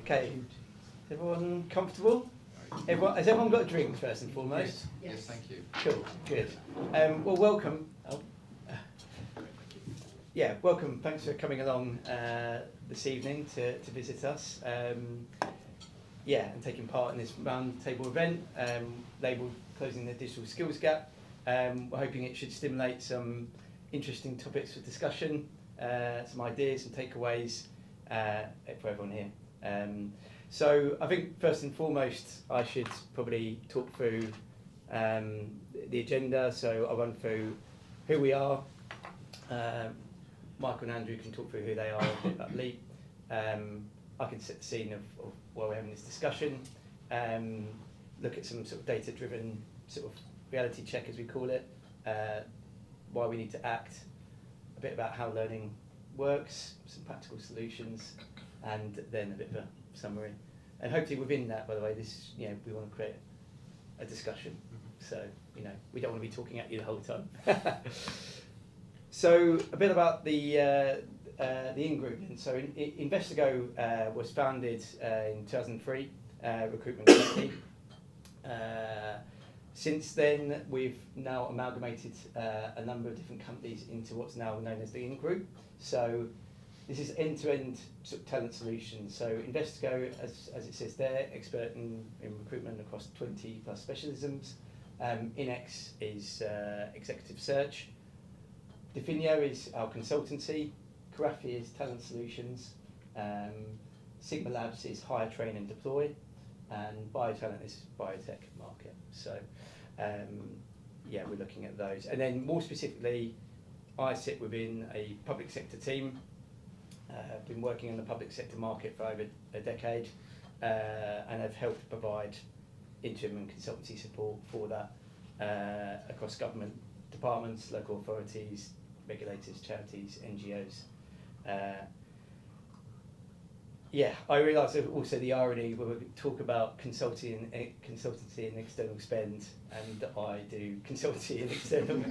Okay, is everyone comfortable? Has everyone got a drink first and foremost? Yes, thank you. Cool, good. Well, welcome. Welcome. Thanks for coming along this evening to visit us. And taking part in this Roundtable event labelled Closing the Digital Skills Gap. We're hoping it should stimulate some interesting topics for discussion, some ideas and takeaways for everyone here. So I think first and foremost I should probably talk through the agenda. So I'll run through who we are. Michael and Andrew can talk through who they are, a bit about Leap. I can set the scene of why we're having this discussion, look at some sort of data-driven sort of reality check, as we call it, why we need to act, a bit about how learning works, some practical solutions, and then a bit of a summary. And hopefully within that, by the way, this we want to create a discussion. So we don't want to be talking at you the whole time. So a bit about the in-group. And so Investigo was founded in 2003, recruitment company. Since then, we've now amalgamated a number of different companies into what's now known as the in-group. So this is end-to-end sort of talent solutions. So Investigo, as it says there, expert in recruitment across 20 plus specialisms. Inex is executive search. Definio is our consultancy. Karafi is talent solutions. Sigma Labs is hire, train and deploy. And Biotalent is biotech market. So we're looking at those. And then more specifically, I sit within a public sector team. I've been working in the public sector market for over a decade and have helped provide interim and consultancy support for that across government departments, local authorities, regulators, charities, NGOs. I realise also the irony when we talk about consultancy and external spend, and I do consultancy and external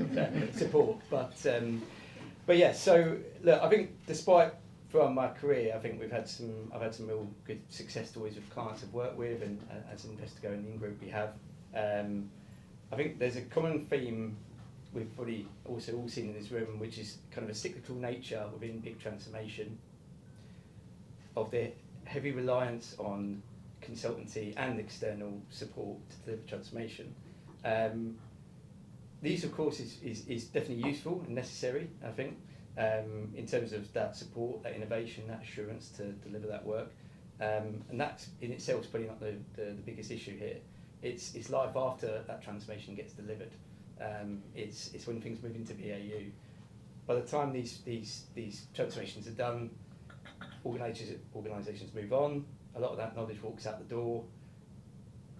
support. So look, I think despite from my career, I think I've had some real good success stories with clients I've worked with, and as Investigo and the in-group we have. I think there's a common theme we've probably also all seen in this room, which is kind of a cyclical nature within big transformation of the heavy reliance on consultancy and external support to deliver transformation. These, of course, is definitely useful and necessary, I think, in terms of that support, that innovation, that assurance to deliver that work. And that in itself is probably not the biggest issue here. It's life after that transformation gets delivered. It's when things move into BAU. By the time these transformations are done, organisations move on. A lot of that knowledge walks out the door.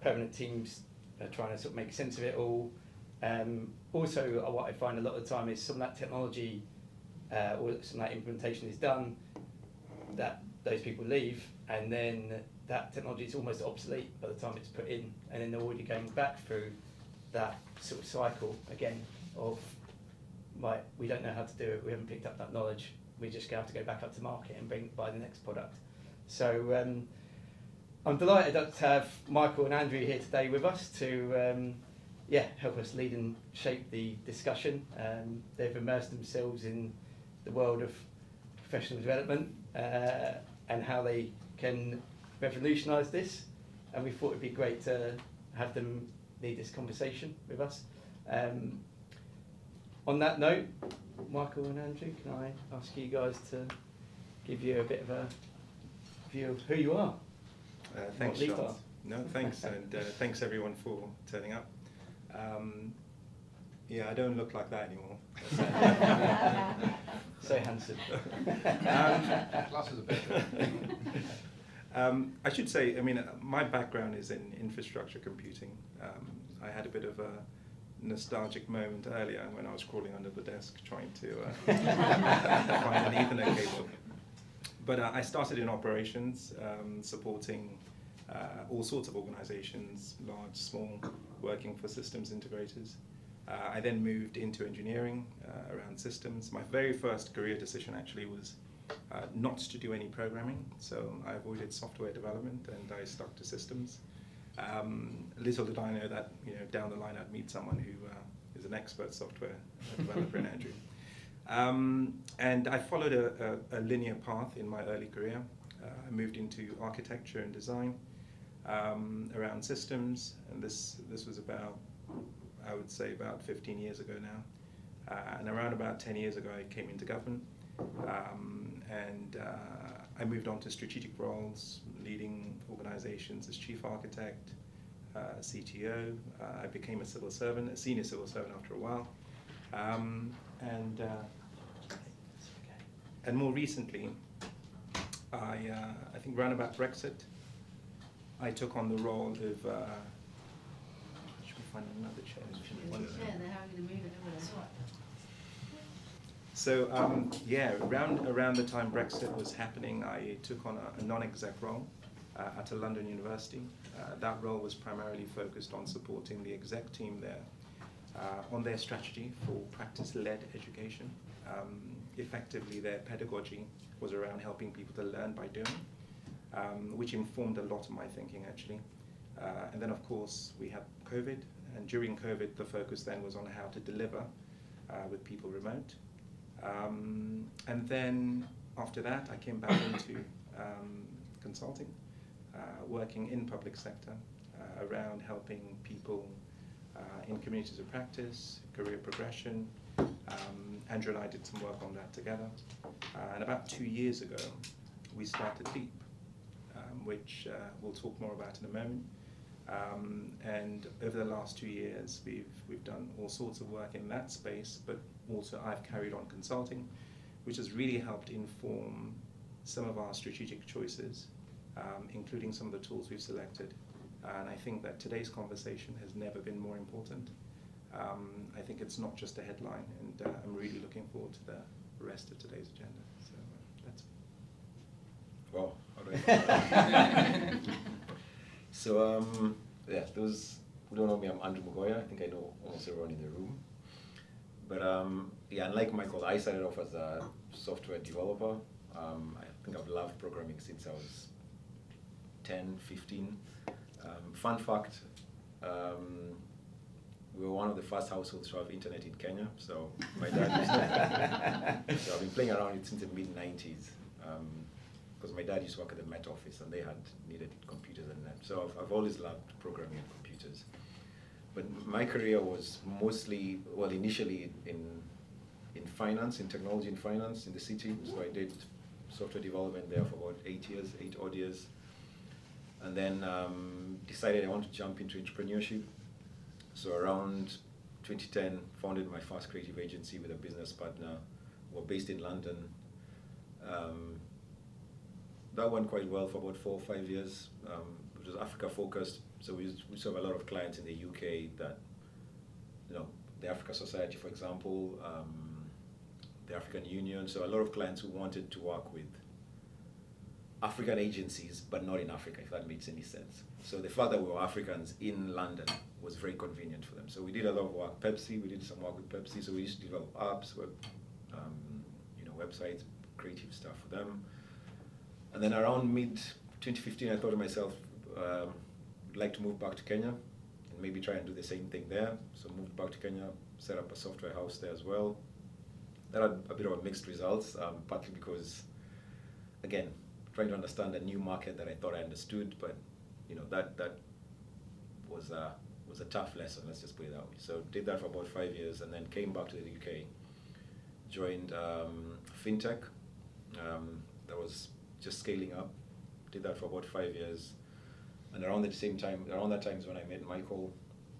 Permanent teams are trying to sort of make sense of it all. Also, what I find a lot of the time is some of that technology or some of that implementation is done, that those people leave, and then that technology is almost obsolete by the time it's put in, and then they're already going back through that sort of cycle again of, right, we don't know how to do it, we haven't picked up that knowledge, we just have to go back up to market and buy the next product. So I'm delighted to have Michael and Andrew here today with us to help us lead and shape the discussion. They've immersed themselves in the world of professional development and how they can revolutionise this, and we thought it'd be great to have them lead this conversation with us. On that note, Michael and Andrew, can I ask you guys to give you a bit of a view of who you are? Thanks, John. No, thanks, and thanks everyone for turning up. I don't look like that anymore. So handsome. Glasses are better. I should say, my background is in infrastructure computing. I had a bit of a nostalgic moment earlier when I was crawling under the desk trying to find an Ethernet cable. But I started in operations, supporting all sorts of organizations, large, small, working for systems integrators. I then moved into engineering around systems. My very first career decision actually was not to do any programming, so I avoided software development and I stuck to systems. Little did I know that down the line I'd meet someone who is an expert software developer in Andrew. And I followed a linear path in my early career. I moved into architecture and design around systems, and this was about, I would say, about 15 years ago now. And around about 10 years ago, I came into government, and I moved on to strategic roles, leading organizations as chief architect, CTO. I became a civil servant, a senior civil servant after a while. And more recently, I think around about Brexit, I took on the role of, should we find another chair? They're having to move it over there. So around the time Brexit was happening, I took on a non-exec role at a London university. That role was primarily focused on supporting the exec team there on their strategy for practice-led education. Effectively, their pedagogy was around helping people to learn by doing, which informed a lot of my thinking, actually. And then, of course, we had COVID, and during COVID, the focus then was on how to deliver with people remote. And then after that, I came back into consulting, working in public sector around helping people in communities of practice, career progression. Andrew and I did some work on that together. And about 2 years ago, we started LEAP, which we'll talk more about in a moment. And over the last 2 years, we've done all sorts of work in that space, but also I've carried on consulting, which has really helped inform some of our strategic choices, including some of the tools we've selected. And I think that today's conversation has never been more important. I think it's not just a headline, and I'm really looking forward to the rest of today's agenda. So that's me. Wow, all right. So, those who don't know me, I'm Andrew Mugoya. I think I know almost everyone in the room. But unlike Michael, I started off as a software developer. I think I've loved programming since I was 10, 15. Fun fact, we were one of the first households to have internet in Kenya, so my dad used to, so I've been playing around it since the mid-90s, because my dad used to work at the Met Office and they had needed computers and that. So I've always loved programming and computers. But my career was mostly, well, initially in finance, in technology and finance in the city. So I did software development there for about 8 odd years. And then decided I wanted to jump into entrepreneurship. So around 2010, founded my first creative agency with a business partner. We're based in London. That went quite well for about 4 or 5 years. It was Africa focused. So we serve a lot of clients in the UK that, the Africa Society, for example, the African Union. So a lot of clients who wanted to work with African agencies, but not in Africa, if that makes any sense. So the fact that we were Africans in London was very convenient for them. So we did a lot of work. Pepsi, we did some work with Pepsi. So we used to develop apps, websites, creative stuff for them. And then around mid-2015, I thought to myself, I'd like to move back to Kenya and maybe try and do the same thing there. So moved back to Kenya, set up a software house there as well. That had a bit of a mixed results, partly because, again, trying to understand a new market that I thought I understood, but that was a tough lesson, let's just put it that way. So did that for about 5 years and then came back to the UK, joined FinTech, that was just scaling up, did that for about 5 years. And around that time is when I met Michael.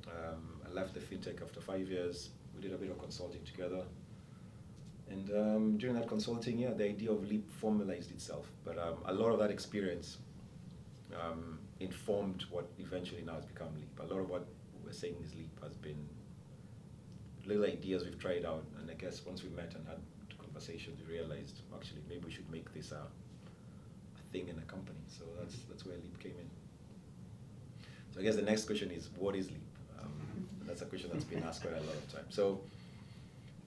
I left the FinTech after 5 years. We did a bit of consulting together. And during that consulting, the idea of LEAP formalized itself. But a lot of that experience informed what eventually now has become LEAP. A lot of what we're saying is LEAP has been little ideas we've tried out. And I guess once we met and had conversations, we realized, actually, maybe we should make this a thing in a company. So that's where LEAP came in. So I guess the next question is, what is LEAP? That's a question that's been asked quite a lot of times. So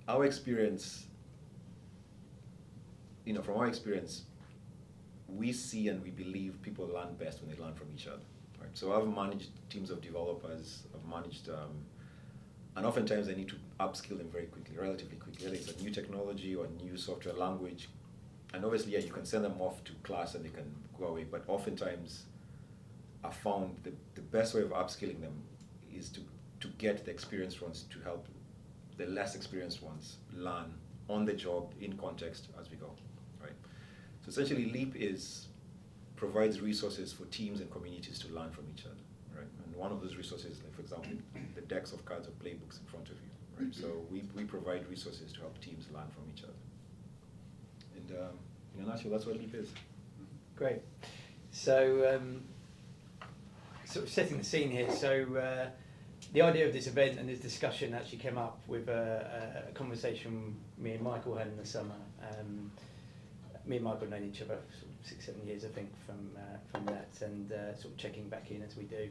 our experience from our experience, we see and we believe people learn best when they learn from each other. Right? So I've managed teams of developers, I've managed, and oftentimes I need to upskill them very quickly, relatively quickly. Whether it's a new technology or a new software language. And obviously, yeah, you can send them off to class and they can go away, but oftentimes I found the best way of upskilling them is to get the experienced ones to help the less experienced ones learn on the job, in context, as we go, right? So essentially, LEAP provides resources for teams and communities to learn from each other, right? And one of those resources, like for example, the decks of cards or playbooks in front of you, right? So we provide resources to help teams learn from each other. And in a nutshell, that's what LEAP is. Great. So, sort of setting the scene here. So, the idea of this event and this discussion actually came up with a conversation me and Michael had in the summer. Me and Michael have known each other for sort of 6-7 years, I think, from that, and sort of checking back in as we do.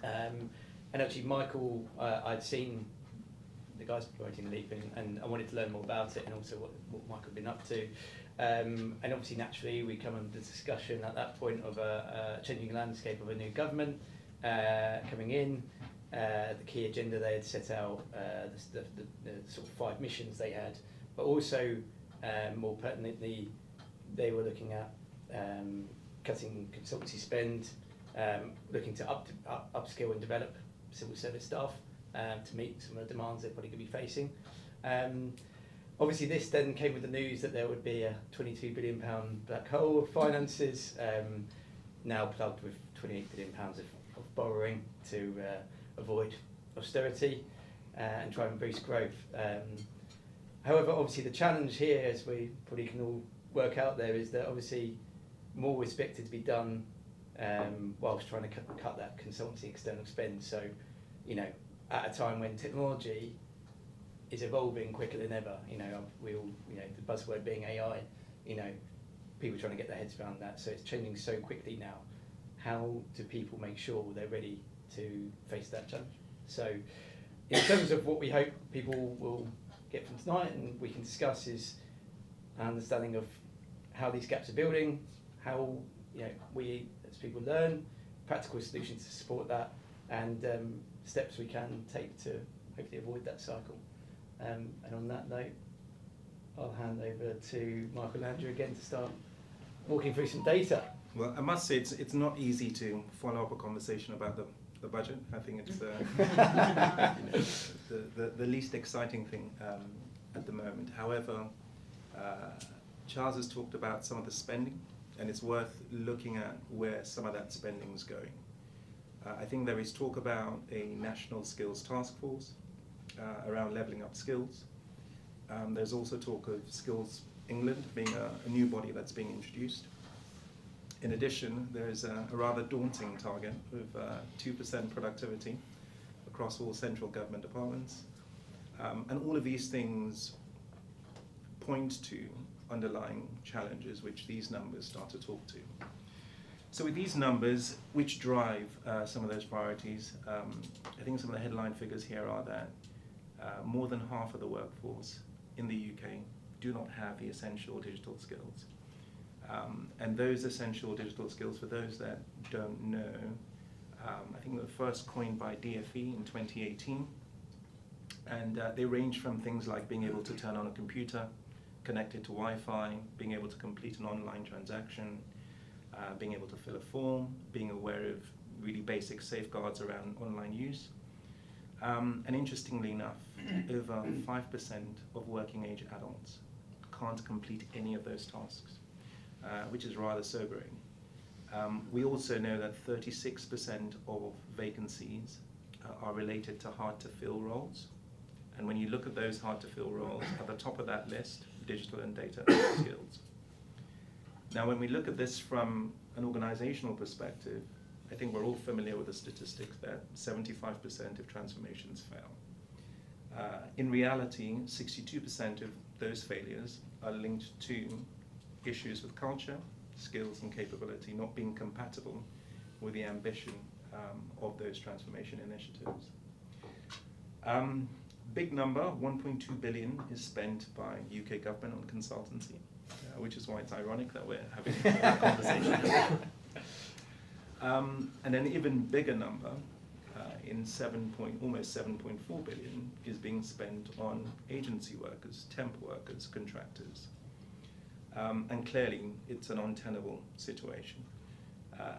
And actually, Michael, I'd seen the guys promoting LEAP, and I wanted to learn more about it, and also what Michael had been up to. And obviously, naturally, we come under discussion at that point of a changing landscape of a new government coming in. The key agenda they had set out, the sort of 5 missions they had, but also more pertinently, they were looking at cutting consultancy spend, looking to upskill and develop civil service staff to meet some of the demands they're probably going to be facing. Obviously, this then came with the news that there would be a £22 billion black hole of finances, now plugged with £28 billion of borrowing to avoid austerity and try and boost growth. However, obviously the challenge here, as we probably can all work out there, is that obviously more is expected to be done whilst trying to cut that consultancy external spend. So, at a time when technology is evolving quicker than ever, we all, the buzzword being AI, people are trying to get their heads around that. So it's changing so quickly now. How do people make sure they're ready to face that challenge? So in terms of what we hope people will get from tonight and we can discuss is an understanding of how these gaps are building, how we as people learn, practical solutions to support that, and steps we can take to hopefully avoid that cycle. And on that note, I'll hand over to Michael Andrew again to start walking through some data. Well, I must say it's not easy to follow up a conversation about the budget. I think it's the least exciting thing at the moment. However, Charles has talked about some of the spending, and it's worth looking at where some of that spending is going. I think there is talk about a national skills task force around levelling up skills. There's also talk of Skills England being a new body that's being introduced. In addition, there is a rather daunting target of 2% productivity across all central government departments. And all of these things point to underlying challenges which these numbers start to talk to. So with these numbers, which drive some of those priorities, I think some of the headline figures here are that more than half of the workforce in the UK do not have the essential digital skills. And those essential digital skills, for those that don't know, I think they were first coined by DFE in 2018. And they range from things like being able to turn on a computer, connected to Wi-Fi, being able to complete an online transaction, being able to fill a form, being aware of really basic safeguards around online use. And interestingly enough, over 5% of working age adults can't complete any of those tasks, which is rather sobering. We also know that 36% of vacancies are related to hard to fill roles. And when you look at those hard to fill roles, at the top of that list, digital and data skills. Now, when we look at this from an organizational perspective, I think we're all familiar with the statistics that 75% of transformations fail. In reality, 62% of those failures are linked to issues with culture, skills and capability not being compatible with the ambition of those transformation initiatives. Big number, 1.2 billion is spent by UK government on consultancy, which is why it's ironic that we're having that conversation. And an even bigger number, almost 7.4 billion, is being spent on agency workers, temp workers, contractors. And clearly, it's an untenable situation.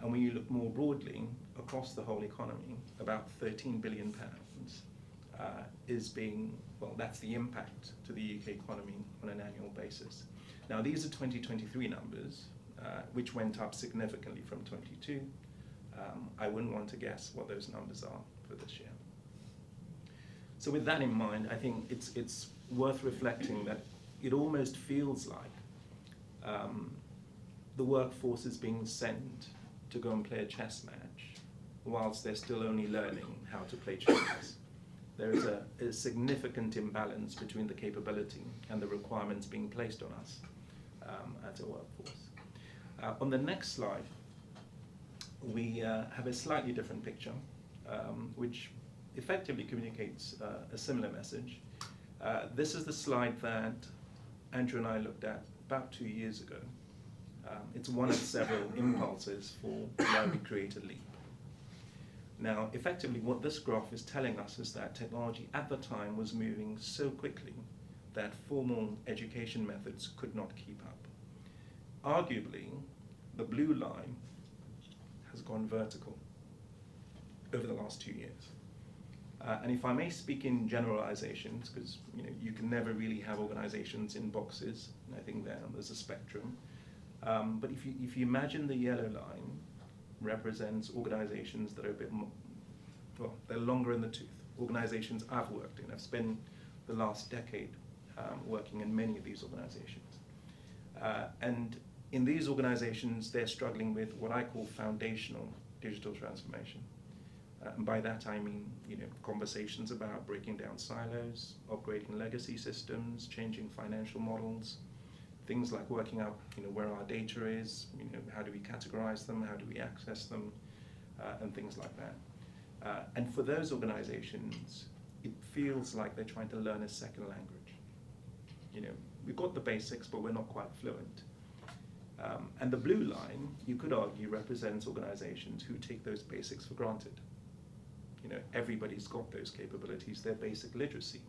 And when you look more broadly across the whole economy, about £13 billion is being, well, that's the impact to the UK economy on an annual basis. Now, these are 2023 numbers, which went up significantly from 22. I wouldn't want to guess what those numbers are for this year. So with that in mind, I think it's worth reflecting that it almost feels like the workforce is being sent to go and play a chess match whilst they're still only learning how to play chess. There is a significant imbalance between the capability and the requirements being placed on us as a workforce. On the next slide, we have a slightly different picture, which effectively communicates a similar message. This is the slide that Andrew and I looked at about 2 years ago. It's one of several impulses for why we created LEAP. Now, effectively, what this graph is telling us is that technology at the time was moving so quickly that formal education methods could not keep up. Arguably, the blue line has gone vertical over the last 2 years. And if I may speak in generalizations, because you can never really have organizations in boxes, I think there's a spectrum. But if you imagine the yellow line represents organizations that are a bit more, well, they're longer in the tooth. Organizations I've worked in. I've spent the last decade working in many of these organizations. And in these organizations, they're struggling with what I call foundational digital transformation. And by that I mean, conversations about breaking down silos, upgrading legacy systems, changing financial models, things like working out, where our data is, how do we categorize them, how do we access them, and things like that. And for those organizations, it feels like they're trying to learn a second language. We've got the basics, but we're not quite fluent. And the blue line, you could argue, represents organizations who take those basics for granted. Everybody's got those capabilities, their basic literacy.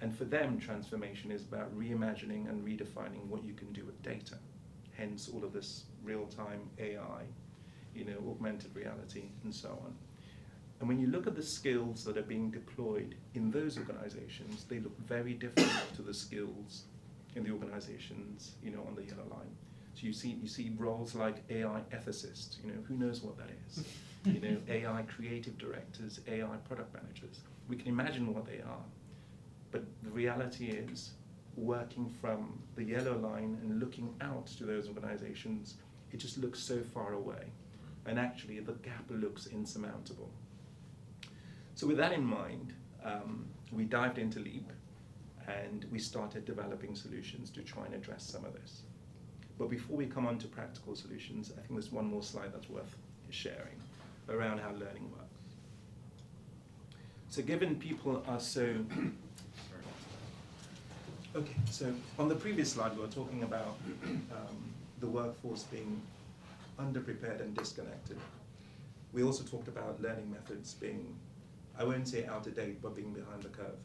And for them, transformation is about reimagining and redefining what you can do with data. Hence all of this real-time AI, augmented reality, and so on. And when you look at the skills that are being deployed in those organizations, they look very different to the skills in the organizations, on the yellow line. So you see roles like AI ethicists, who knows what that is? AI creative directors, AI product managers. We can imagine what they are. But the reality is, working from the yellow line and looking out to those organizations, it just looks so far away. And actually, the gap looks insurmountable. So with that in mind, we dived into LEAP, and we started developing solutions to try and address some of this. But before we come on to practical solutions, I think there's one more slide that's worth sharing around how learning works. So given people are so... Okay, so on the previous slide, we were talking about the workforce being underprepared and disconnected. We also talked about learning methods being, I won't say out of date, but being behind the curve.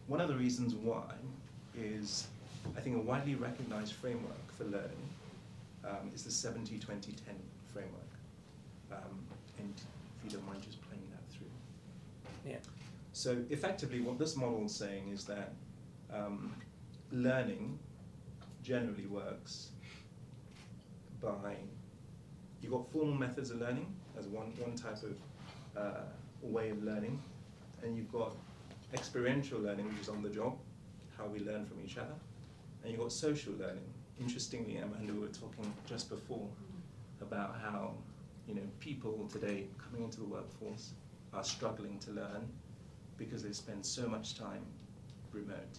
One of the reasons why is, I think, a widely recognized framework for learning is the 70-20-10 framework. And if you don't mind just playing that through. Yeah. So effectively, what this model is saying is that learning generally works by, you've got formal methods of learning as one type of way of learning, and you've got experiential learning, which is on the job, how we learn from each other, and you've got social learning. Interestingly, Amanda, we were talking just before about how people today coming into the workforce are struggling to learn because they spend so much time remote,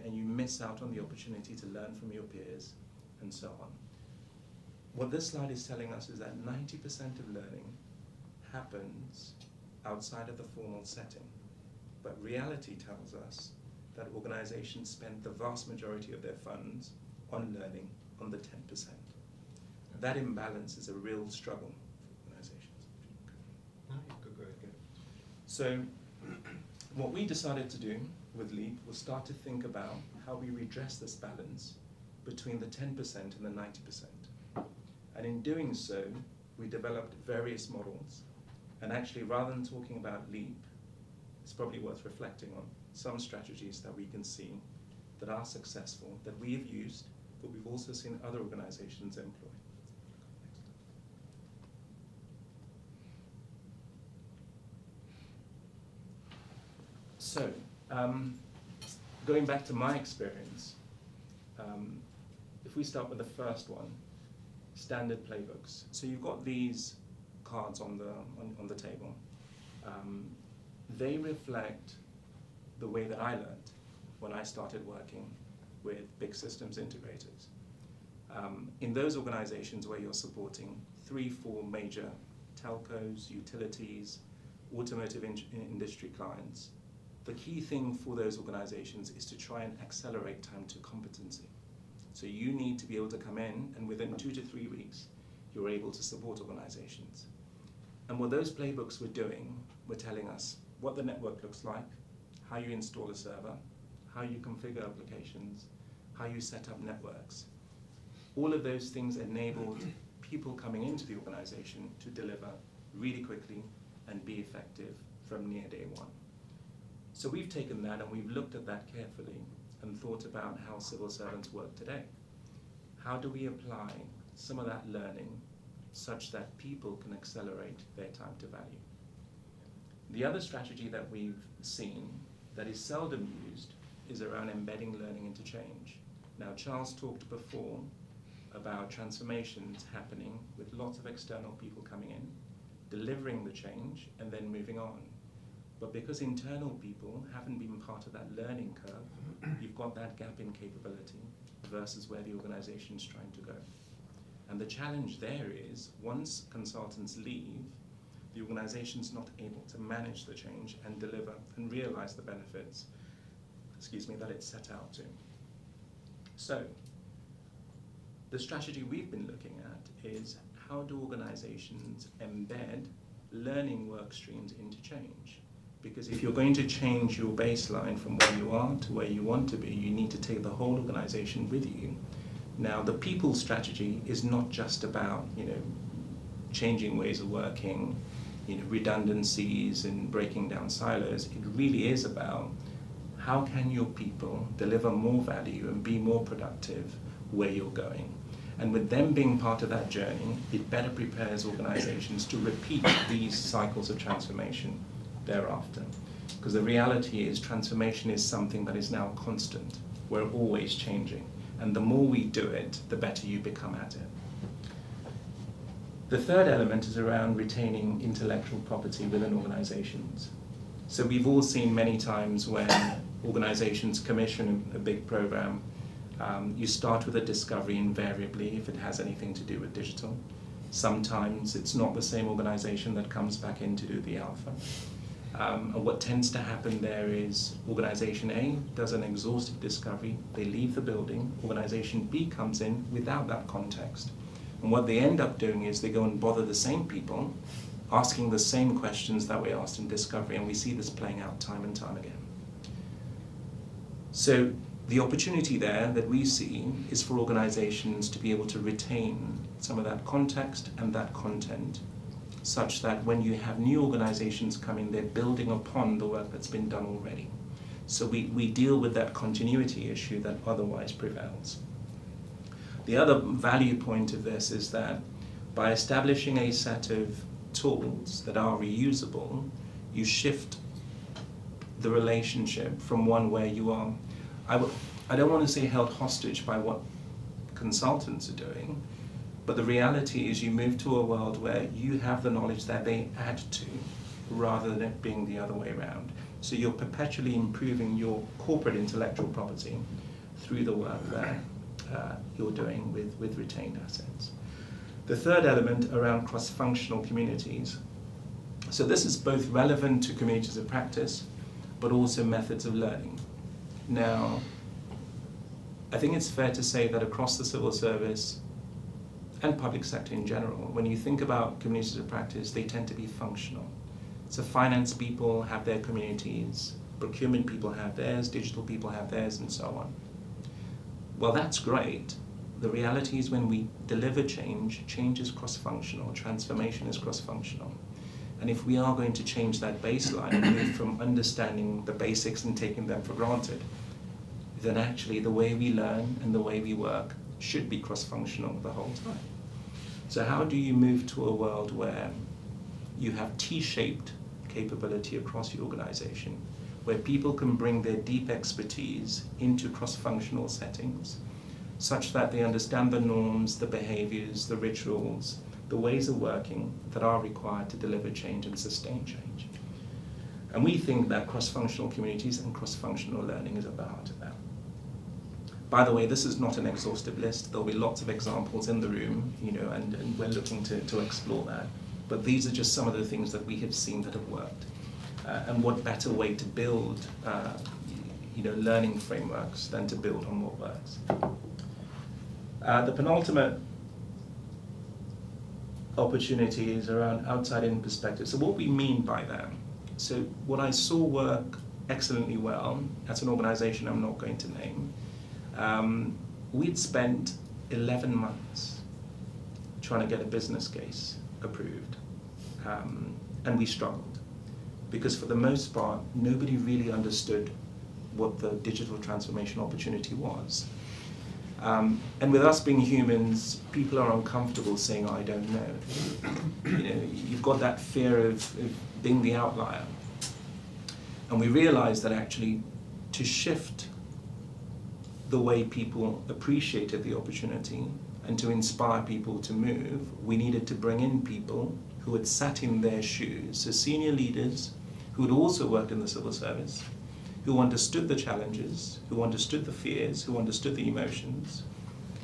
and you miss out on the opportunity to learn from your peers and so on. What this slide is telling us is that 90% of learning happens outside of the formal setting, but reality tells us that organizations spend the vast majority of their funds on learning on the 10%. That imbalance is a real struggle for organizations. So what we decided to do with LEAP was start to think about how we redress this balance between the 10% and the 90%. And in doing so, we developed various models. And actually, rather than talking about LEAP, it's probably worth reflecting on some strategies that we can see that are successful, that we have used, but we've also seen other organizations employ. So, going back to my experience, if we start with the first one, standard playbooks. So you've got these cards on the table. They reflect the way that I learned when I started working with big systems integrators. In those organizations where you're supporting 3-4 major telcos, utilities, automotive industry clients, the key thing for those organizations is to try and accelerate time to competency. So you need to be able to come in, and within 2 to 3 weeks, you're able to support organizations. And what those playbooks were doing were telling us what the network looks like, how you install a server, how you configure applications, how you set up networks. All of those things enabled people coming into the organization to deliver really quickly and be effective from near day one. So we've taken that and we've looked at that carefully and thought about how civil servants work today. How do we apply some of that learning such that people can accelerate their time to value? The other strategy that we've seen that is seldom used is around embedding learning into change. Now, Charles talked before about transformations happening with lots of external people coming in, delivering the change, and then moving on. But because internal people haven't been part of that learning curve, you've got that gap in capability versus where the organization's trying to go. And the challenge there is, once consultants leave, the organization's not able to manage the change and deliver and realize the benefits, that it's set out to. So, the strategy we've been looking at is how do organizations embed learning work streams into change? Because if you're going to change your baseline from where you are to where you want to be, you need to take the whole organization with you. Now, the people strategy is not just about, changing ways of working, redundancies and breaking down silos. It really is about how can your people deliver more value and be more productive where you're going. And with them being part of that journey, it better prepares organizations to repeat these cycles of transformation thereafter. Because the reality is transformation is something that is now constant. We're always changing. And the more we do it, the better you become at it. The third element is around retaining intellectual property within organizations. So we've all seen many times when organizations commission a big program, you start with a discovery invariably if it has anything to do with digital. Sometimes it's not the same organization that comes back in to do the alpha. And what tends to happen there is organization A does an exhaustive discovery, they leave the building, organization B comes in without that context. And what they end up doing is they go and bother the same people, asking the same questions that we asked in discovery, and we see this playing out time and time again. So the opportunity there that we see is for organizations to be able to retain some of that context and that content, such that when you have new organizations coming, they're building upon the work that's been done already. So we deal with that continuity issue that otherwise prevails. The other value point of this is that by establishing a set of tools that are reusable, you shift the relationship from one where you are, I don't want to say held hostage by what consultants are doing, but the reality is you move to a world where you have the knowledge that they add to, rather than it being the other way around. So you're perpetually improving your corporate intellectual property through the work that you're doing with retained assets. The third element around cross-functional communities. So this is both relevant to communities of practice, but also methods of learning. Now, I think it's fair to say that across the civil service and public sector in general, when you think about communities of practice, they tend to be functional. So finance people have their communities, procurement people have theirs, digital people have theirs, and so on. Well, that's great. The reality is when we deliver change, change is cross-functional, transformation is cross-functional. And if we are going to change that baseline and move from understanding the basics and taking them for granted, then actually the way we learn and the way we work should be cross-functional the whole time. So how do you move to a world where you have T-shaped capability across your organization, where people can bring their deep expertise into cross-functional settings, such that they understand the norms, the behaviors, the rituals, the ways of working that are required to deliver change and sustain change. And we think that cross-functional communities and cross-functional learning is at the heart of that. By the way, this is not an exhaustive list. There'll be lots of examples in the room, and we're looking to explore that. But these are just some of the things that we have seen that have worked. And what better way to build, learning frameworks than to build on what works. The penultimate opportunity is around outside-in perspective. So what we mean by that, so what I saw work excellently well at an organization I'm not going to name, we'd spent 11 months trying to get a business case approved, and we struggled because for the most part nobody really understood what the digital transformation opportunity was. And with us being humans, people are uncomfortable saying, I don't know. You've got that fear of being the outlier. And we realized that actually to shift the way people appreciated the opportunity and to inspire people to move, we needed to bring in people who had sat in their shoes, so senior leaders who had also worked in the civil service, who understood the challenges, who understood the fears, who understood the emotions,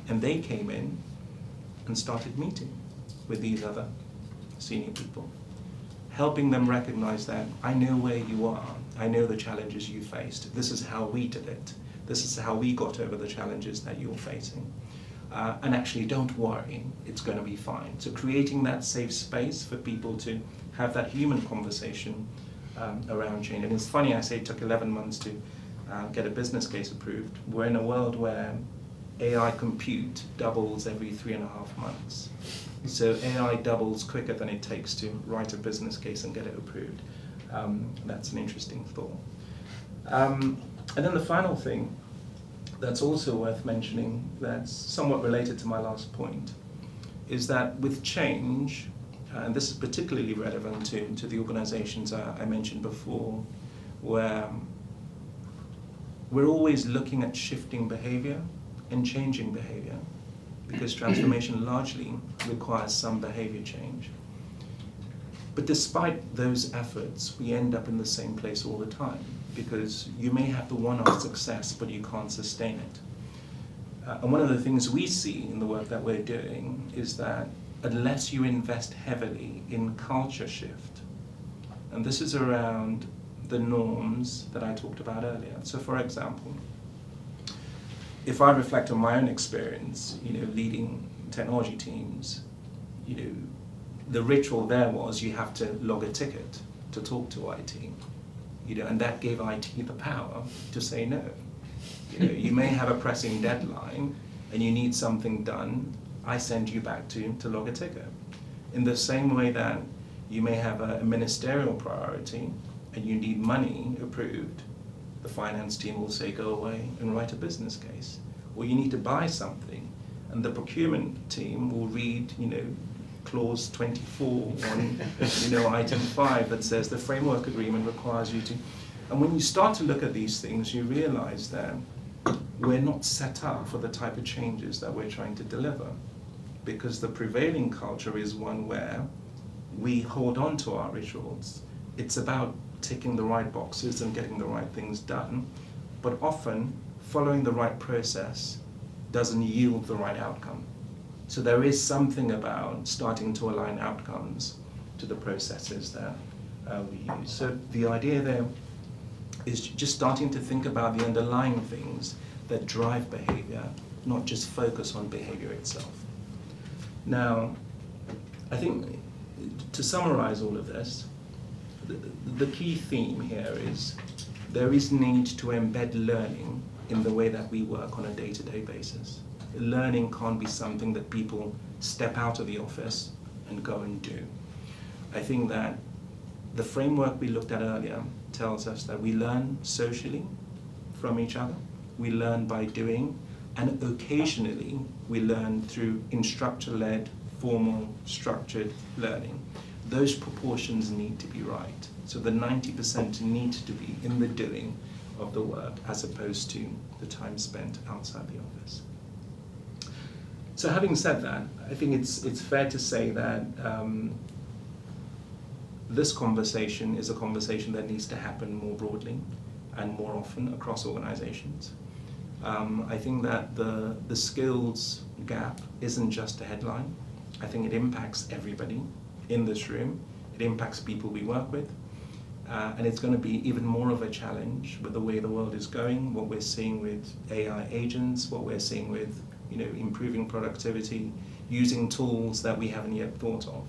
and they came in and started meeting with these other senior people, helping them recognize that I know where you are, I know the challenges you faced, this is how we did it, this is how we got over the challenges that you're facing. And actually don't worry, it's going to be fine. So creating that safe space for people to have that human conversation around change. And it's funny, I say it took 11 months to get a business case approved. We're in a world where AI compute doubles every 3.5 months. So AI doubles quicker than it takes to write a business case and get it approved. That's an interesting thought. And then the final thing that's also worth mentioning, that's somewhat related to my last point, is that with change, and this is particularly relevant to the organizations I mentioned before, where we're always looking at shifting behavior and changing behavior, because transformation largely requires some behavior change. But despite those efforts, we end up in the same place all the time, because you may have the one-off success, but you can't sustain it. And one of the things we see in the work that we're doing is that unless you invest heavily in culture shift, and this is around the norms that I talked about earlier. So for example, if I reflect on my own experience, leading technology teams, the ritual there was you have to log a ticket to talk to IT, and that gave IT the power to say no. You may have a pressing deadline and you need something done, I send you back to log a ticket. In the same way that you may have a ministerial priority and you need money approved, the finance team will say go away and write a business case. Or you need to buy something and the procurement team will read, clause 24 on item 5 that says the framework agreement requires you to. And when you start to look at these things, you realize that we're not set up for the type of changes that we're trying to deliver, because the prevailing culture is one where we hold on to our rituals. It's about ticking the right boxes and getting the right things done, but often following the right process doesn't yield the right outcome. So there is something about starting to align outcomes to the processes that we use. So the idea there is just starting to think about the underlying things that drive behavior, not just focus on behavior itself. Now, I think to summarize all of this, the key theme here is there is need to embed learning in the way that we work on a day-to-day basis. Learning can't be something that people step out of the office and go and do. I think that the framework we looked at earlier tells us that we learn socially from each other, we learn by doing, and occasionally we learn through instructor-led, formal, structured learning. Those proportions need to be right. So the 90% needs to be in the doing of the work as opposed to the time spent outside the office. So having said that, I think it's fair to say that this conversation is a conversation that needs to happen more broadly and more often across organizations. I think that the skills gap isn't just a headline. I think it impacts everybody in this room. It impacts people we work with. And it's going to be even more of a challenge with the way the world is going, what we're seeing with AI agents, what we're seeing with improving productivity, using tools that we haven't yet thought of.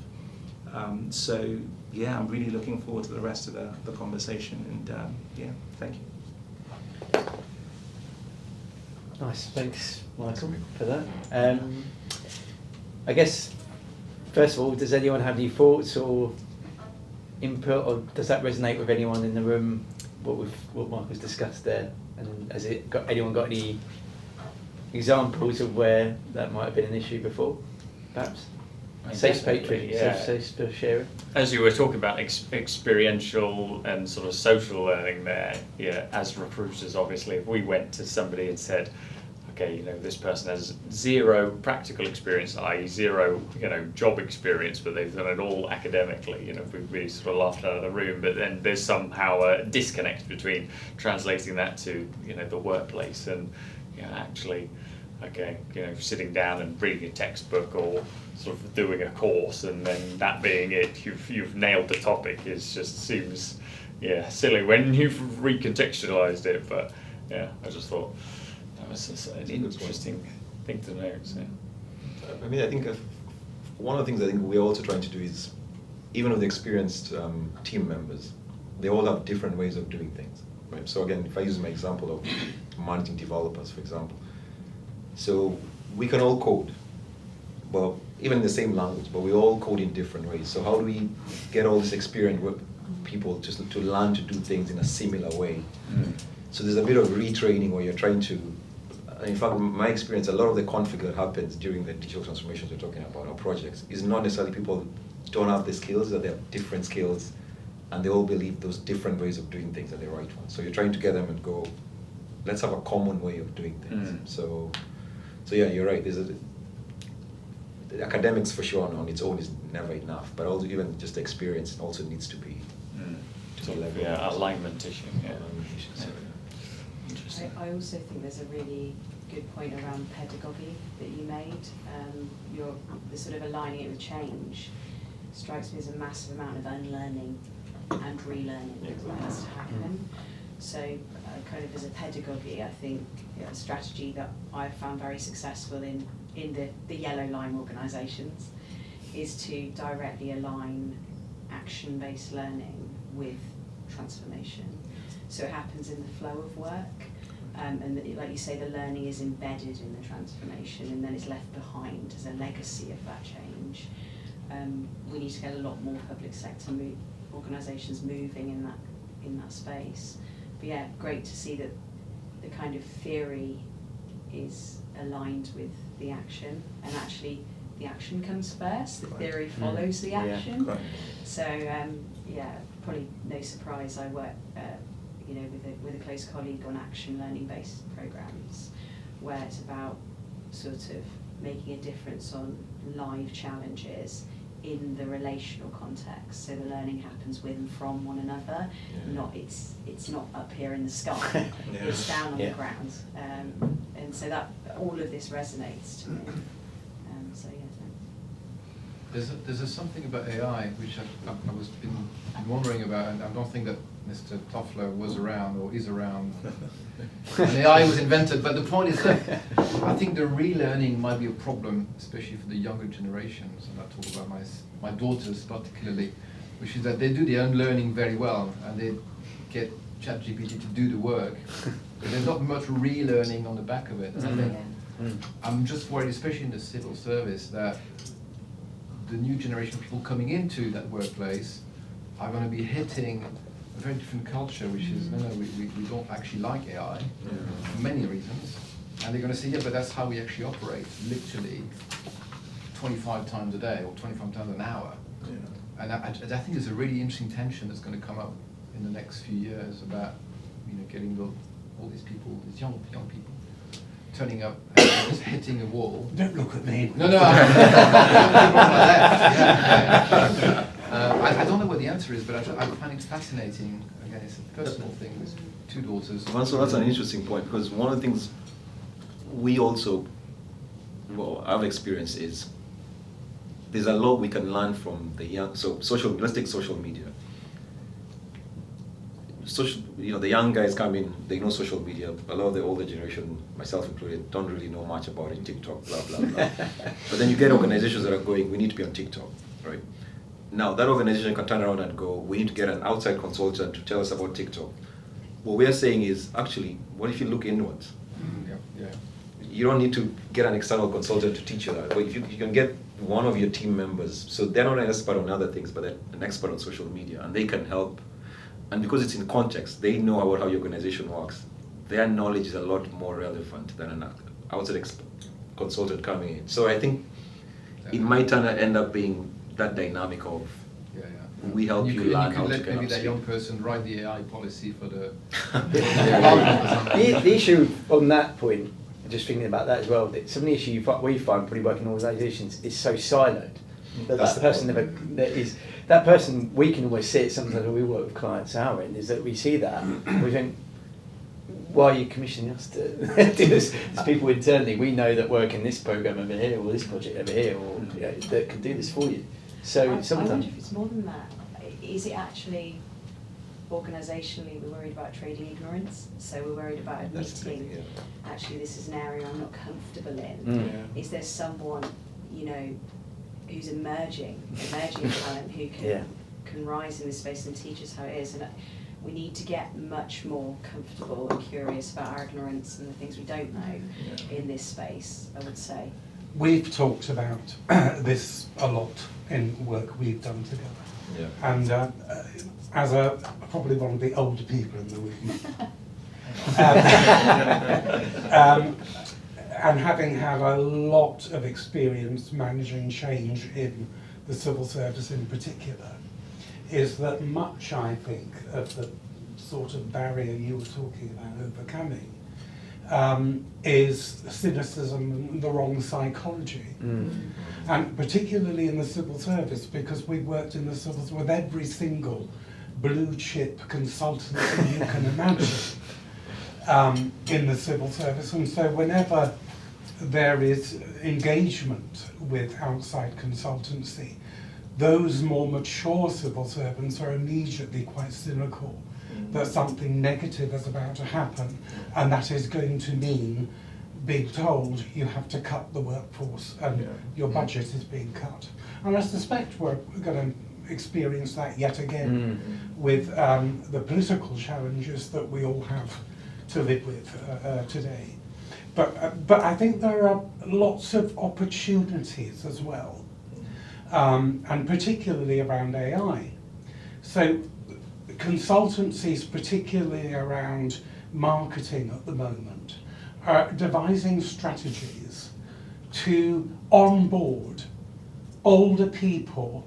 So yeah, I'm really looking forward to the rest of the conversation, and yeah, thank you. Nice, thanks, Michael, for that. I guess, first of all, does anyone have any thoughts or input, or does that resonate with anyone in the room, what Michael's discussed there? And has anyone got any examples of where that might have been an issue before, perhaps? Safe patron, yeah. safe for sharing. As you were talking about experiential and sort of social learning there, yeah, as recruiters, obviously, if we went to somebody and said, okay, this person has zero practical experience, i.e. zero, job experience, but they've done it all academically, we sort of laughed out of the room, but then there's somehow a disconnect between translating that to, the workplace and, actually, okay, sitting down and reading a textbook or sort of doing a course, and then that being it, you've nailed the topic. It just seems, silly when you've recontextualized it. But yeah, I just thought that was an interesting thing to know. So. I mean, I think one of the things I think we're also trying to do is, even with experienced team members, they all have different ways of doing things. Right? So again, if I use my example of managing developers, for example, so we can all code, well, even in the same language, but we all code in different ways. So how do we get all this experience with people just to learn to do things in a similar way? So there's a bit of retraining where you're trying to, in fact, my experience, a lot of the conflict that happens during the digital transformations we're talking about, our projects, is not necessarily people don't have the skills, that they have different skills, and they all believe those different ways of doing things are the right ones. So you're trying to get them and go, let's have a common way of doing things. So yeah, you're right. The academics for sure on its own is never enough, but also even just the experience also needs to be level. Yeah, alignment issue. Yeah. So, Interesting. I also think there's a really good point around pedagogy that you made. The sort of aligning it with change strikes me as a massive amount of unlearning and relearning that has to happen. So kind of as a pedagogy, I think a strategy that I've found very successful in the yellow line organisations is to directly align action-based learning with transformation. So it happens in the flow of work, and like you say, the learning is embedded in the transformation and then it's left behind as a legacy of that change. We need to get a lot more public sector organisations moving in that space. But yeah, great to see that the kind of theory is aligned with the action, and actually the action comes first, the theory follows the action. So probably no surprise I work with a close colleague on action learning based programs, where it's about sort of making a difference on live challenges in the relational context. So the learning happens with and from one another, it's not up here in the sky, it's down on the ground. And so that all of this resonates to me. So yeah, thanks. There's something about AI which I was been wondering about, and I don't think that Mr. Toffler was around or is around. And AI was invented, but the point is that I think the relearning might be a problem, especially for the younger generations. And I talk about my daughters particularly, which is that they do the unlearning very well, and they get ChatGPT to do the work, but there's not much relearning on the back of it. And I think I'm just worried, especially in the civil service, that the new generation of people coming into that workplace are going to be hitting a very different culture, which is, no, we don't actually like AI, for many reasons. And they're going to say, yeah, but that's how we actually operate, literally 25 times a day or 25 times an hour. Yeah. And I think there's a really interesting tension that's going to come up in the next few years about, getting all these people, these young people, turning up and just hitting a wall. Don't look at me. No, I don't know what the answer is, but I find it fascinating. Again, it's a personal thing with two daughters. So that's an interesting point, because one of the things we also, I've experienced is there's a lot we can learn from the young. So let's take social media. The young guys come in, they know social media. A lot of the older generation, myself included, don't really know much about it. TikTok, blah blah blah. But then you get organizations that are going, we need to be on TikTok, right? Now that organization can turn around and go, we need to get an outside consultant to tell us about TikTok. What we are saying is, actually, what if you look inwards? Yeah. You don't need to get an external consultant to teach you that. But if you can get one of your team members, so they're not an expert on other things, but they're an expert on social media, and they can help. And because it's in context, they know about how your organization works. Their knowledge is a lot more relevant than an outside consultant coming in. So I think it might end up being that dynamic of we help you learn how to let get maybe up that speed. young person write the AI policy for the. The issue on that point, just thinking about that as well, that some of the issue we find probably working in organisations is so siloed that That's that person never that person we can always see it sometimes when we work with clients our end is that we see that and we think, why are you commissioning us to do this? There's people internally we know that work in this program over here or this project over here or that can do this for you. So I sometimes wonder if it's more than that. Is it actually organisationally we're worried about trading ignorance? So we're worried about admitting actually this is an area I'm not comfortable in. Is there someone who's emerging talent who can rise in this space and teach us how it is? And we need to get much more comfortable and curious about our ignorance and the things we don't know in this space, I would say. We've talked about this a lot in work we've done together. Yeah. And as probably one of the older people in the room, and having had a lot of experience managing change in the civil service in particular, is that much, I think, of the sort of barrier you were talking about overcoming is cynicism and the wrong psychology. And particularly in the civil service, because we've worked in the civil service with every single blue chip consultancy you can imagine in the civil service. And so whenever there is engagement with outside consultancy, those more mature civil servants are immediately quite cynical that something negative is about to happen, and that is going to mean being told you have to cut the workforce and your budget is being cut. And I suspect we're going to experience that yet again with the political challenges that we all have to live with today. But I think there are lots of opportunities as well, and particularly around AI. So consultancies, particularly around marketing at the moment, are devising strategies to onboard older people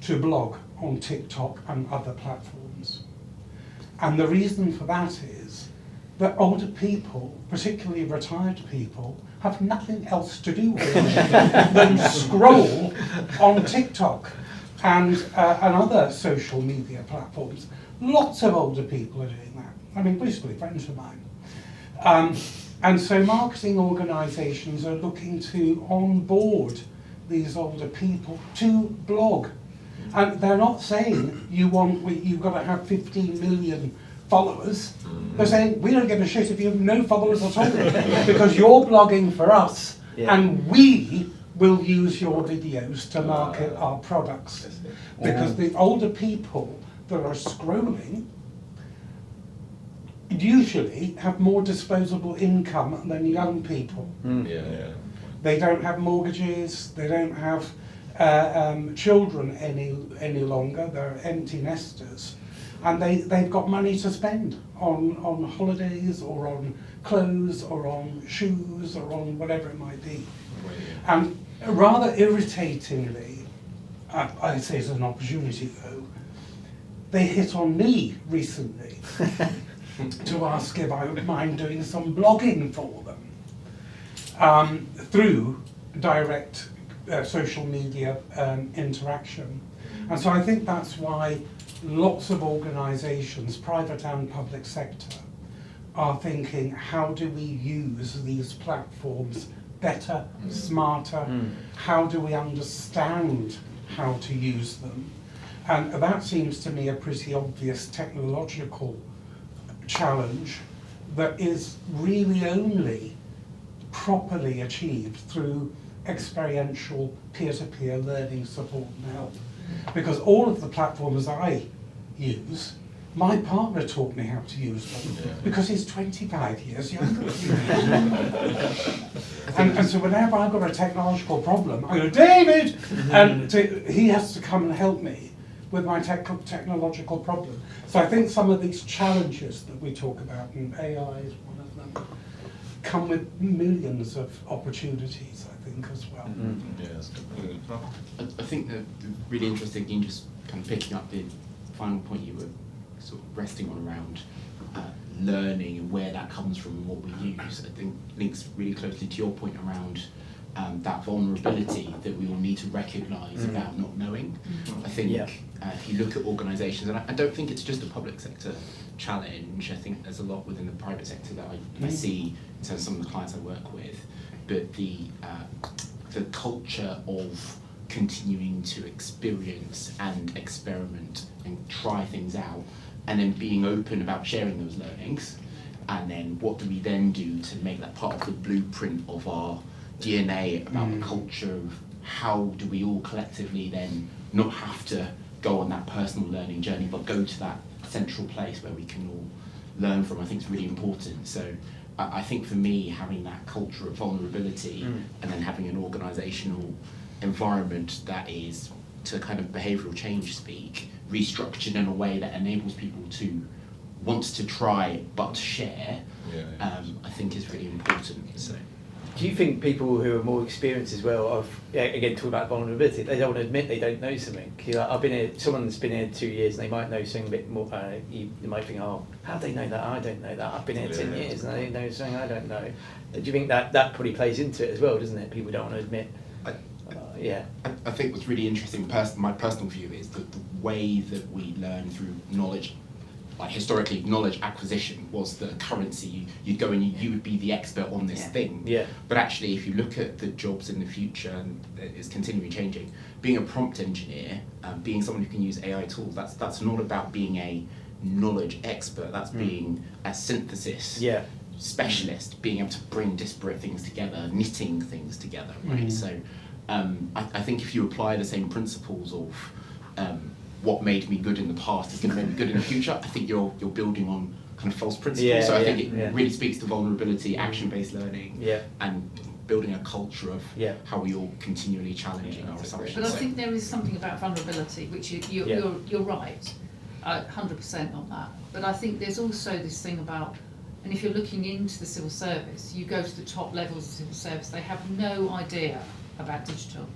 to blog on TikTok and other platforms. And the reason for that is that older people, particularly retired people, have nothing else to do than scroll on TikTok and other social media platforms. Lots of older people are doing that. I mean, basically friends of mine. And so marketing organisations are looking to onboard these older people to blog. And they're not saying you've got to have 15 million followers. They're saying we don't give a shit if you have no followers at all because you're blogging for us and we will use your videos to market our products. Because the older people that are scrolling usually have more disposable income than young people. They don't have mortgages, they don't have children any longer, they're empty nesters. And they've got money to spend on holidays or on clothes or on shoes or on whatever it might be. And rather irritatingly, I say it's an opportunity though, they hit on me recently to ask if I would mind doing some blogging for them through direct social media interaction. And so I think that's why lots of organisations, private and public sector, are thinking, how do we use these platforms better, smarter? How do we understand how to use them? And that seems to me a pretty obvious technological challenge that is really only properly achieved through experiential peer-to-peer learning support and help. Because all of the platforms I use, my partner taught me how to use them because he's 25 years younger than me. And so whenever I've got a technological problem, I go, David! And he has to come and help me with my technological problem. So I think some of these challenges that we talk about, and AI is one of them, come with millions of opportunities, I think, as well. Yes. I think the really interesting thing, just kind of picking up the final point you were sort of resting on around learning and where that comes from and what we use, I think links really closely to your point around that vulnerability that we all need to recognise about not knowing. I think if you look at organisations, and I don't think it's just a public sector challenge, I think there's a lot within the private sector that I see in terms of some of the clients I work with, but the culture of continuing to experience and experiment and try things out, and then being open about sharing those learnings, and then what do we then do to make that part of the blueprint of our DNA about the culture of how do we all collectively then not have to go on that personal learning journey, but go to that central place where we can all learn from. I think it's really important. So I think for me, having that culture of vulnerability and then having an organisational environment that is, to kind of behavioural change speak, restructured in a way that enables people to want to try but share, I think is really important. So. Do you think people who are more experienced as well, again talking about vulnerability, they don't want to admit they don't know something? I've been here, someone's been here 2 years and they might know something a bit more, you might think, oh, how do they know that? I don't know that. I've been here 10 years and they know something I don't know. Do you think that probably plays into it as well, doesn't it? People don't want to admit. I think what's really interesting, my personal view, is that the way that we learn through knowledge, like historically, knowledge acquisition was the currency. You'd go and you would be the expert on this thing. But actually, if you look at the jobs in the future, and it's continually changing, being a prompt engineer, being someone who can use AI tools, that's not about being a knowledge expert. That's being a synthesis specialist, being able to bring disparate things together, knitting things together, right? So I think if you apply the same principles of what made me good in the past is going to make me good in the future, I think you're building on kind of false principles. So I think it really speaks to vulnerability, action-based learning, and building a culture of how we all continually challenging our assumptions. But I think there is something about vulnerability, which you're right, 100% on that. But I think there's also this thing about, and if you're looking into the civil service, you go to the top levels of civil service, they have no idea about digital.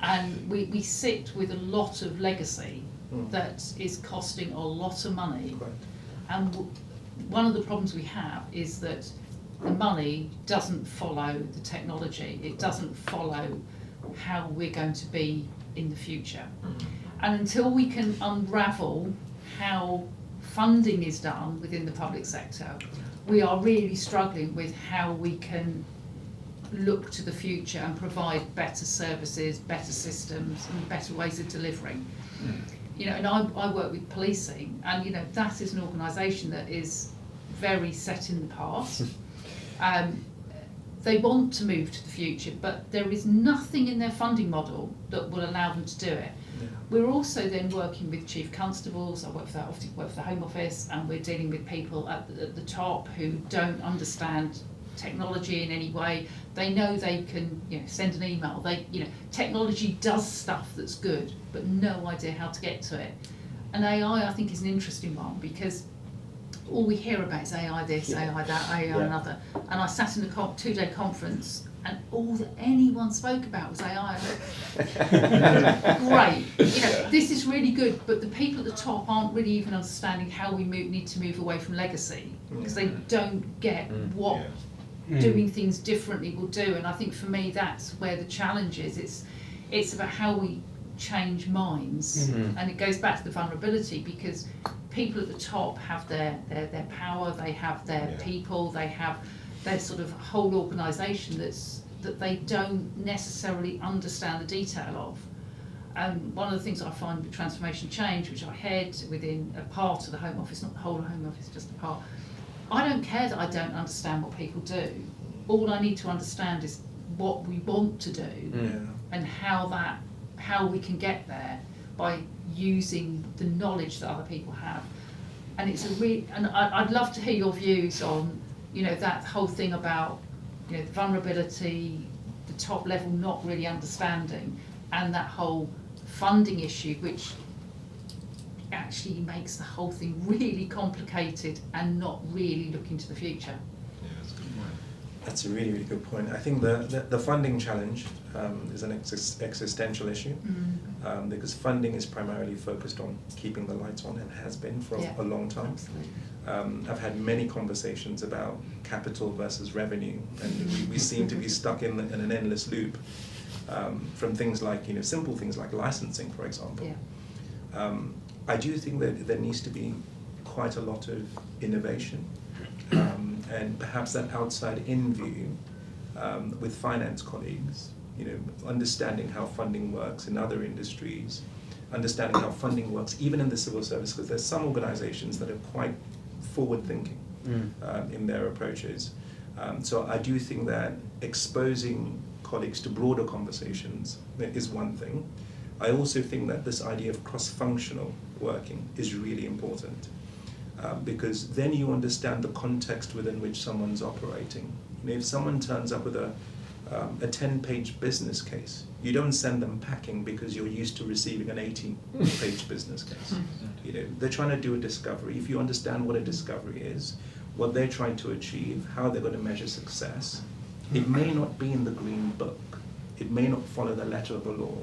And we sit with a lot of legacy that is costing a lot of money. And one of the problems we have is that the money doesn't follow the technology. It doesn't follow how we're going to be in the future. And until we can unravel how funding is done within the public sector, we are really struggling with how we can look to the future and provide better services, better systems and better ways of delivering. You know, and I work with policing, and you know, that is an organisation that is very set in the past. They want to move to the future, but there is nothing in their funding model that will allow them to do it. Yeah. We're also then working with chief constables. I work for the Home Office, and we're dealing with people at the top who don't understand technology in any way. They know they can, you know, send an email. Technology does stuff that's good, but no idea how to get to it. And AI, I think, is an interesting one, because all we hear about is AI this, AI that, AI another. And I sat in a 2-day conference, and all that anyone spoke about was AI. Great, you know, this is really good, but the people at the top aren't really even understanding how we need to move away from legacy, because they don't get what doing things differently will do. And I think for me, that's where the challenge is. It's about how we change minds, and it goes back to the vulnerability, because people at the top have their power, they have their people, they have their sort of whole organisation that they don't necessarily understand the detail of. And one of the things I find with transformation change, which I head within a part of the Home Office, not the whole Home Office, just a part, I don't care that I don't understand what people do. All I need to understand is what we want to do, and how we can get there by using the knowledge that other people have. And it's and I'd love to hear your views on, you know, that whole thing about, you know, the vulnerability, the top level not really understanding, and that whole funding issue, which actually makes the whole thing really complicated and not really looking to the future. Yeah, that's a good point. That's a really, really good point. I think the funding challenge is an existential issue, because funding is primarily focused on keeping the lights on, and has been for a long time. I've had many conversations about capital versus revenue, and we seem to be stuck in an endless loop, from things like, you know, simple things like licensing, for example. I do think that there needs to be quite a lot of innovation, and perhaps that outside-in view with finance colleagues, you know, understanding how funding works in other industries, understanding how funding works even in the civil service, because there's some organisations that are quite forward-thinking in their approaches. So I do think that exposing colleagues to broader conversations is one thing. I also think that this idea of cross-functional working is really important, because then you understand the context within which someone's operating. You know, if someone turns up with a 10-page business case, you don't send them packing because you're used to receiving an 80-page business case. You know, they're trying to do a discovery. If you understand what a discovery is, what they're trying to achieve, how they're going to measure success, it may not be in the green book. It may not follow the letter of the law.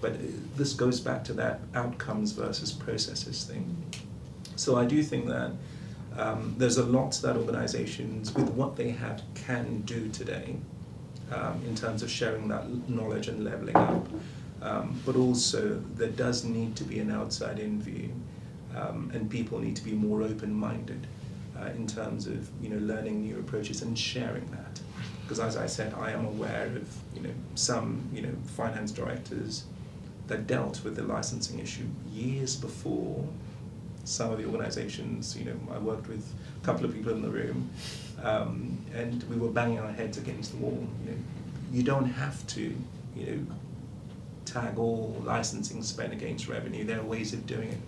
But this goes back to that outcomes versus processes thing. So I do think that there's a lot that organizations, with what they have, can do today in terms of sharing that knowledge and leveling up. But also there does need to be an outside-in view, and people need to be more open-minded in terms of, you know, learning new approaches and sharing that. Because as I said, I am aware of, you know, some, you know, finance directors that dealt with the licensing issue years before some of the organizations. You know, I worked with a couple of people in the room, and we were banging our heads against the wall. You know, you don't have to, you know, tag all licensing spend against revenue. There are ways of doing it.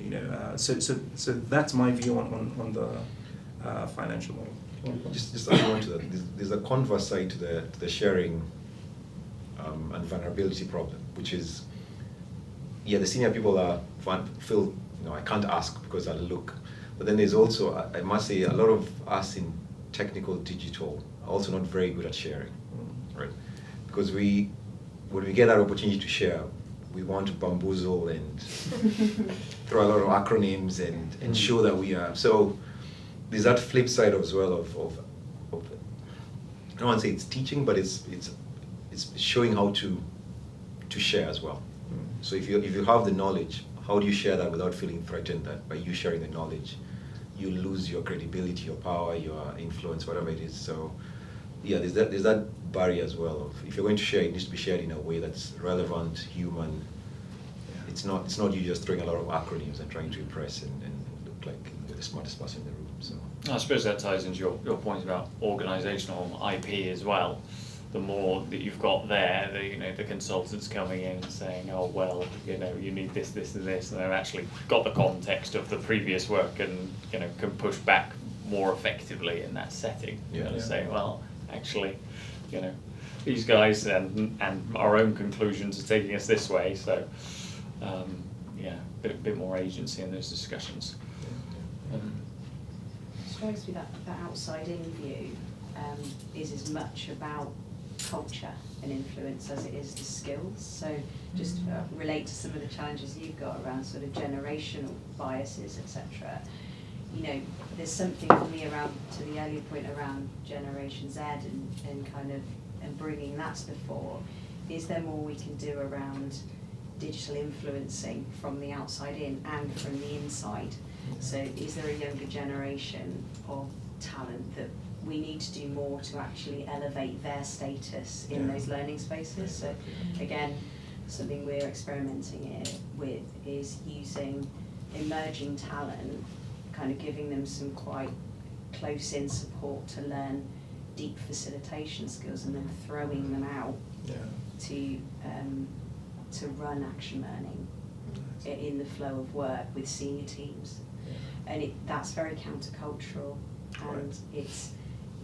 You know, so that's my view on the financial model. Just add on to that. There's a converse side to the sharing and vulnerability problem, which is, the senior people feel, you know, I can't ask because I'll look. But then there's also, I must say, a lot of us in technical digital are also not very good at sharing, right? Because when we get that opportunity to share, we want to bamboozle and throw a lot of acronyms and show that we are. So there's that flip side as well of I don't want to say it's teaching, but it's showing how to share as well. So if you have the knowledge, how do you share that without feeling threatened that by you sharing the knowledge, you lose your credibility, your power, your influence, whatever it is. So yeah, there's that barrier as well. Of if you're going to share, it needs to be shared in a way that's relevant, human. It's not you just throwing a lot of acronyms and trying to impress and look like you're the smartest person in the room. So I suppose that ties into your point about organisational IP as well. The more that you've got there, the consultants coming in and saying, oh well, you need this, this, and this, and they've actually got the context of the previous work and can push back more effectively in that setting. Say, well, actually, these guys and our own conclusions are taking us this way. So, a bit more agency in those discussions. Strikes me that outside-in view is as much about culture and influence as it is the skills. So just relate to some of the challenges you've got around sort of generational biases, etc. There's something for me around, to the earlier point around Generation Z and bringing that to the fore. Is there more we can do around digital influencing from the outside in and from the inside? So is there a younger generation of talent that we need to do more to actually elevate their status in those learning spaces? So again, something we're experimenting with is using emerging talent, kind of giving them some quite close-in support to learn deep facilitation skills and then throwing them out to run action learning in the flow of work with senior teams. And that's very countercultural, and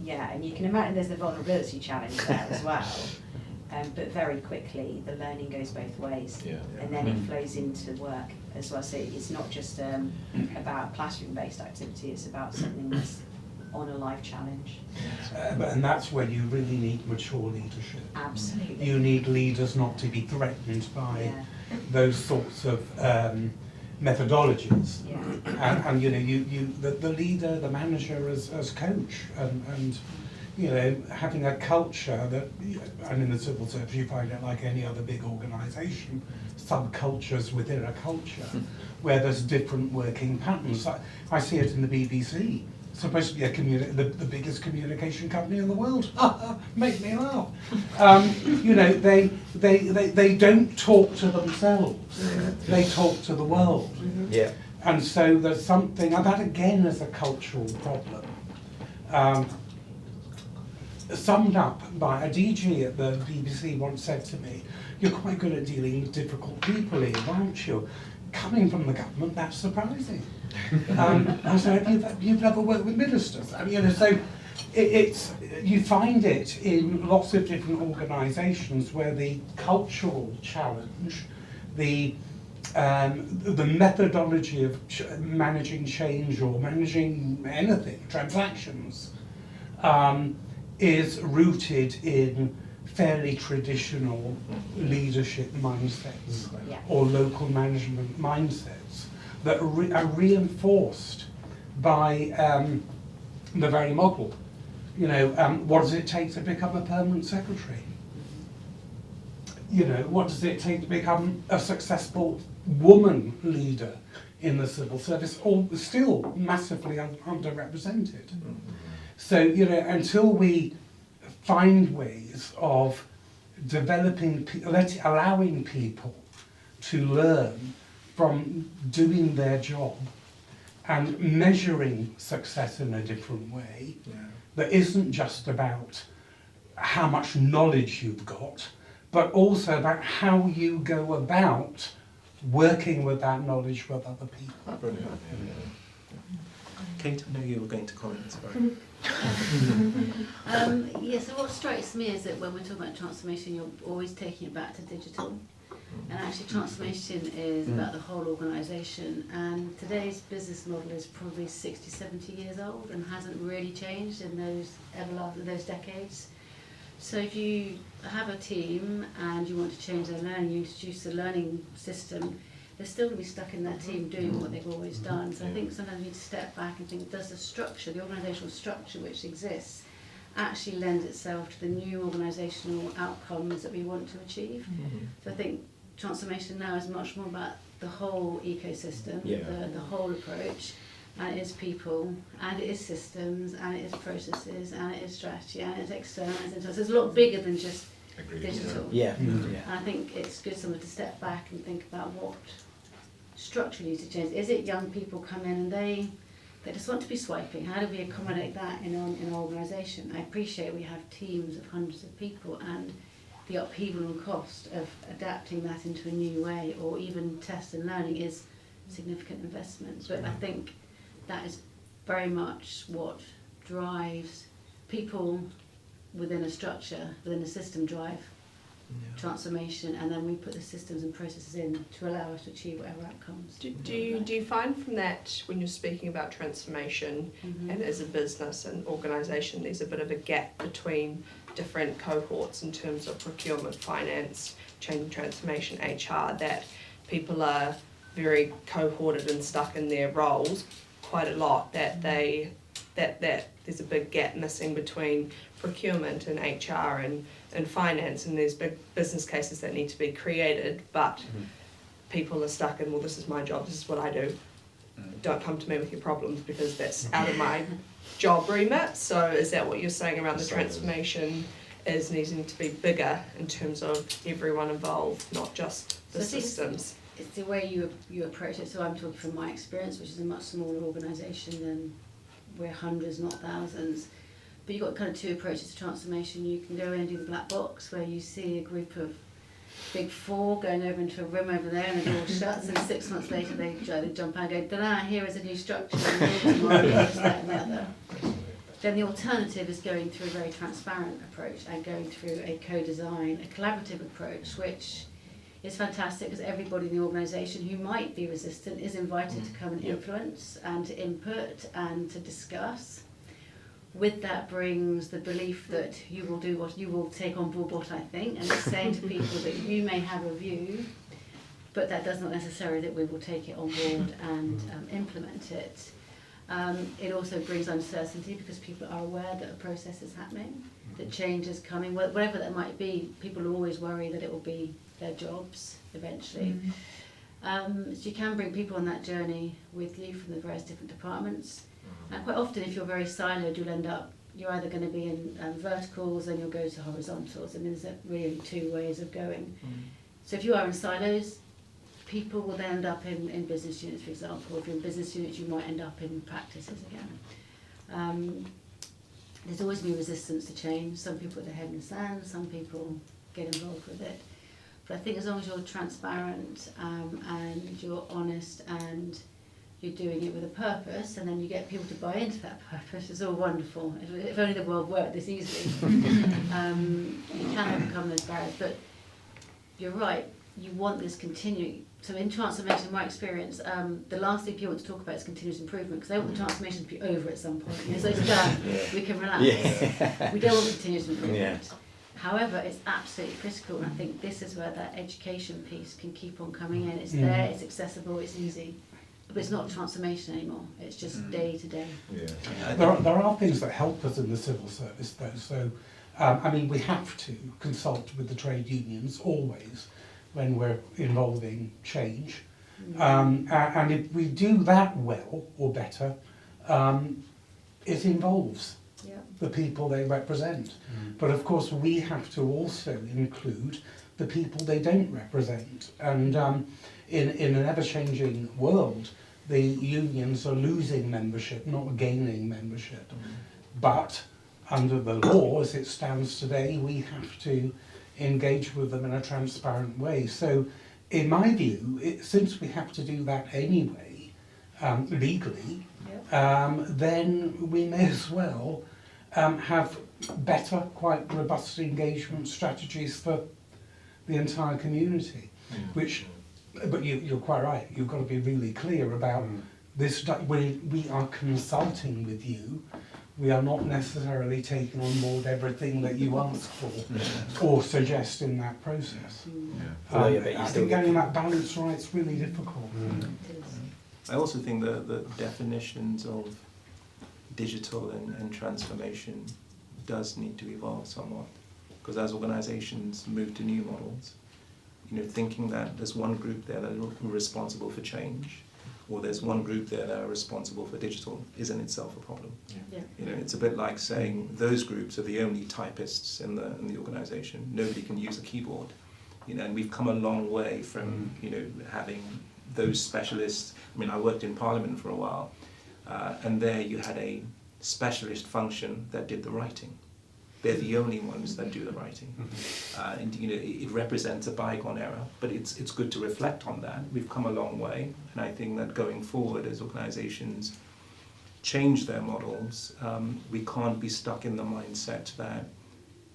and you can imagine there's the vulnerability challenge there as well. But very quickly, the learning goes both ways, and then it flows into work as well. So it's not just about classroom-based activity; it's about something that's on a life challenge. And that's where you really need mature leadership. Absolutely. You need leaders not to be threatened by those sorts of methodologies. And the leader, the manager as coach, and having a culture that, and in the civil service you find it like any other big organisation, subcultures within a culture where there's different working patterns. I see it in the BBC. Supposed to be the biggest communication company in the world. Make me laugh. They don't talk to themselves. They talk to the world. And so there's something, and that again is a cultural problem. Summed up by a DG at the BBC once said to me, "You're quite good at dealing with difficult people, Ian, aren't you?" Coming from the government, that's surprising. I said, you've never worked with ministers. So you find it in lots of different organisations where the cultural challenge, the methodology of managing change or managing anything, transactions, is rooted in fairly traditional leadership mindsets or local management mindsets that are reinforced by the very model. What does it take to become a permanent secretary? What does it take to become a successful woman leader in the civil service, or still massively underrepresented? So, until we find ways of developing, allowing people to learn from doing their job and measuring success in a different way, that isn't just about how much knowledge you've got, but also about how you go about working with that knowledge with other people. Brilliant. Kate, I know you were going to comment. Sorry. So what strikes me is that when we're talking about transformation, you're always taking it back to digital. And actually transformation is about the whole organisation, and today's business model is probably 60, 70 years old and hasn't really changed in those decades. So if you have a team and you want to change their learning, you introduce a learning system, they're still going to be stuck in that team doing what they've always done. So I think sometimes you need to step back and think, does the structure, the organisational structure which exists, actually lend itself to the new organisational outcomes that we want to achieve? So I think transformation now is much more about the whole ecosystem, the whole approach, and it is people, and it is systems, and it is processes, and it is strategy, and it's external, and it's internal. So it's a lot bigger than just digital. Yeah. And I think it's good someone to step back and think about what structurally needs to change. Is it young people come in and they just want to be swiping? How do we accommodate that in our organisation? I appreciate we have teams of hundreds of people, and the upheaval and cost of adapting that into a new way, or even test and learning, is significant investment. But I think that is very much what drives people within a structure, within a system, drive transformation, and then we put the systems and processes in to allow us to achieve whatever outcomes. Do you find from that, when you're speaking about transformation, and as a business and organisation, there's a bit of a gap between different cohorts in terms of procurement, finance, change and transformation, HR, that people are very cohorted and stuck in their roles quite a lot, that there's a big gap missing between procurement and HR and finance, and there's big business cases that need to be created, but people are stuck in, well, this is my job, this is what I do. Don't come to me with your problems because that's out of my job remit. So is that what you're saying around the transformation is needing to be bigger in terms of everyone involved, not just the systems? It's the way you approach it. So I'm talking from my experience, which is a much smaller organisation than we're hundreds, not thousands. But you've got kind of two approaches to transformation. You can go in and do the black box, where you see a group of big four going over into a room over there and the door shuts, and 6 months later they jump out and go, da-da, here is a new structure, and tomorrow this, that and the other. Then the alternative is going through a very transparent approach and going through a co-design, a collaborative approach, which is fantastic because everybody in the organisation who might be resistant is invited to come and influence and to input and to discuss. With that brings the belief that you will do what you will take on board what I think, and it's saying to people that you may have a view, but that does not necessarily that we will take it on board and implement it. It also brings uncertainty because people are aware that a process is happening, that change is coming, whatever that might be. People always worry that it will be their jobs eventually. So you can bring people on that journey with you from the various different departments. And quite often, if you're very siloed, you're either going to be in verticals and you'll go to horizontals. I mean, there's really two ways of going. So if you are in silos, people will then end up in business units, for example. If you're in business units, you might end up in practices again. There's always new resistance to change. Some people put their head in the sand, some people get involved with it. But I think as long as you're transparent and you're honest and you're doing it with a purpose, and then you get people to buy into that purpose, it's all wonderful. If only the world worked this easily. You can overcome those barriers, but you're right, you want this continuing. So in transformation, in my experience, the last thing people want to talk about is continuous improvement, because they want the transformation to be over at some point. You know, so it's done, we can relax. We don't want continuous improvement. However, it's absolutely critical, and I think this is where that education piece can keep on coming in. It's there, it's accessible, it's easy. But it's not transformation anymore, it's just day to day. There are things that help us in the civil service though, so I mean we have to consult with the trade unions always when we're involving change, and if we do that well or better, it involves the people they represent. But of course we have to also include the people they don't represent, and in an ever-changing world, the unions are losing membership, not gaining membership. But under the law, as it stands today, we have to engage with them in a transparent way. So, in my view, since we have to do that anyway, legally, then we may as well have better, quite robust engagement strategies for the entire community, which. But you're quite right, you've got to be really clear about this. We are consulting with you, we are not necessarily taking on board everything that you ask for or suggest in that process. I think getting that balance right is really difficult. I also think the definitions of digital and transformation does need to evolve somewhat, because as organisations move to new models, you know, thinking that there's one group there that are responsible for change, or there's one group there that are responsible for digital, is in itself a problem. Yeah. You know, it's a bit like saying those groups are the only typists in the organisation. Nobody can use a keyboard. You know, and we've come a long way from, you know, having those specialists. I mean, I worked in Parliament for a while, and there you had a specialist function that did the writing. They're the only ones that do the writing. And you know, it represents a bygone era, but it's good to reflect on that. We've come a long way, and I think that going forward, as organisations change their models, we can't be stuck in the mindset that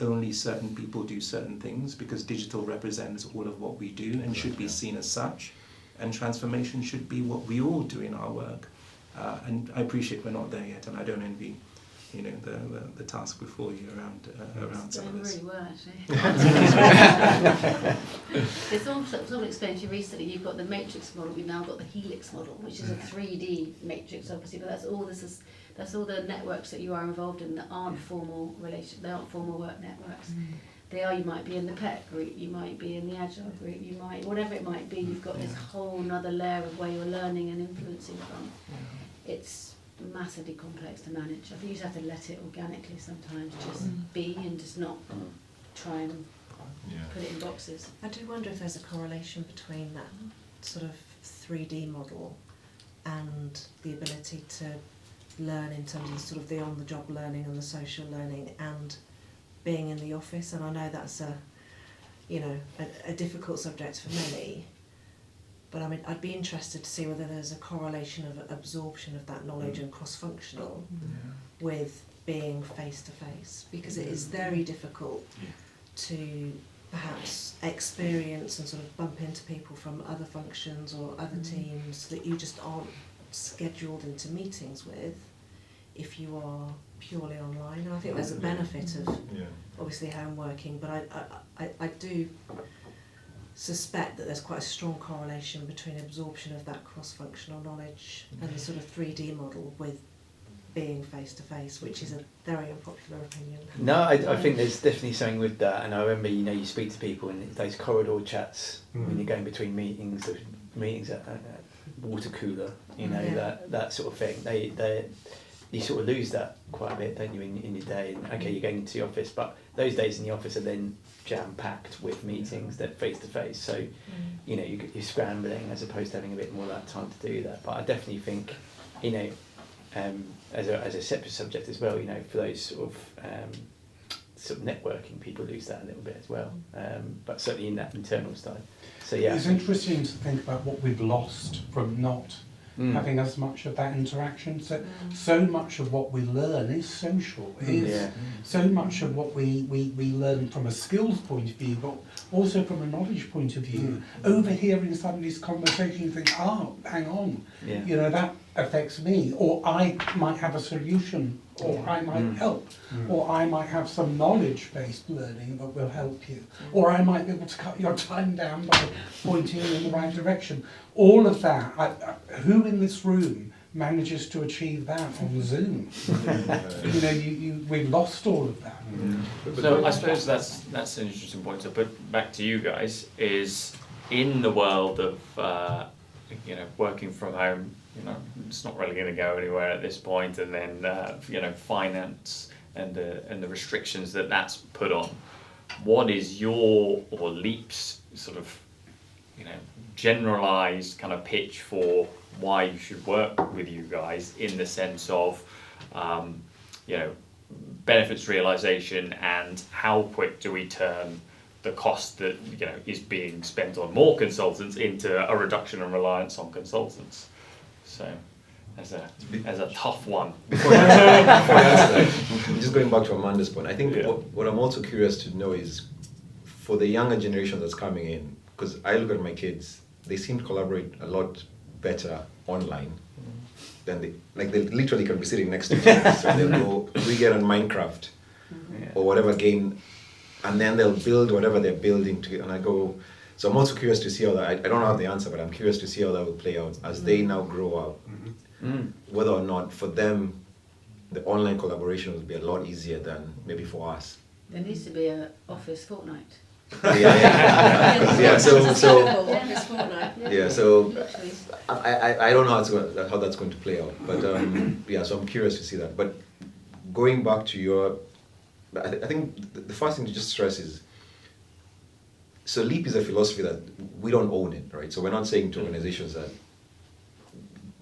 only certain people do certain things, because digital represents all of what we do and should be seen as such, and transformation should be what we all do in our work. And I appreciate we're not there yet, and I don't envy, you know, the task before you around some of this. Really well, actually. Someone explained to you recently, you've got the matrix model, we've now got the helix model, which is a 3D matrix, obviously, but that's all the networks that you are involved in that aren't formal work networks. They are, you might be in the PET group, you might be in the Agile group, you might, whatever it might be, you've got this whole another layer of where you're learning and influencing from. It's massively complex to manage. I think you just have to let it organically sometimes, just be and just not try and put it in boxes. I do wonder if there's a correlation between that sort of 3D model and the ability to learn in terms of sort of the on-the-job learning and the social learning and being in the office. And I know that's a difficult subject for many, but I mean, I'd be interested to see whether there's a correlation of absorption of that knowledge and cross-functional with being face-to-face, because it is very difficult to perhaps experience and sort of bump into people from other functions or other teams that you just aren't scheduled into meetings with if you are purely online. And I think there's a benefit of obviously home working, but I do suspect that there's quite a strong correlation between absorption of that cross-functional knowledge and the sort of 3D model with being face-to-face, which is a very unpopular opinion. No, I think there's definitely something with that, and I remember, you know, you speak to people in those corridor chats when you're going between meetings at water cooler, you know, that sort of thing. You sort of lose that quite a bit, don't you, in your day? And okay, you're going into the office, but those days in the office are then jam-packed with meetings that face-to-face. So, you know, you're scrambling as opposed to having a bit more of that time to do that. But I definitely think, you know, as a separate subject as well, you know, for those sort of networking, people lose that a little bit as well. But certainly in that internal side. So yeah, it's interesting to think about what we've lost from not having as much of that interaction. So much of what we learn is social. So much of what we learn from a skills point of view, but also from a knowledge point of view. Overhearing somebody's conversation, you think, oh, hang on, you know, that affects me, or I might have a solution, or I might help, or I might have some knowledge-based learning that will help you, or I might be able to cut your time down by pointing you in the right direction. All of that, who in this room manages to achieve that on Zoom? You know, we've lost all of that. So I suppose that's an interesting point to put back to you guys, is in the world of you know, working from home, you know, it's not really going to go anywhere at this point, and then you know, finance and the restrictions that's put on. What is your, or Leap's, sort of, you know, generalised kind of pitch for why you should work with you guys, in the sense of you know, benefits realisation, and how quick do we turn the cost that, you know, is being spent on more consultants into a reduction in reliance on consultants? So, as a tough one. Before I answer that, just going back to Amanda's point, I think what I'm also curious to know is, for the younger generation that's coming in, because I look at my kids, they seem to collaborate a lot better online than they literally can be sitting next to each other. So they'll go, we get on Minecraft or whatever game, and then they'll build whatever they're building together. And I go, so I'm also curious to see how that, I don't have the answer, but I'm curious to see how that will play out as they now grow up. Whether or not for them, the online collaboration will be a lot easier than maybe for us. There needs to be an office fortnight. So Office fortnight. yeah, so Literally. I don't know how that's going to play out, but yeah, so I'm curious to see that. But going back to your, I think the first thing to just stress is, so LEAP is a philosophy that we don't own it, right? So we're not saying to organizations that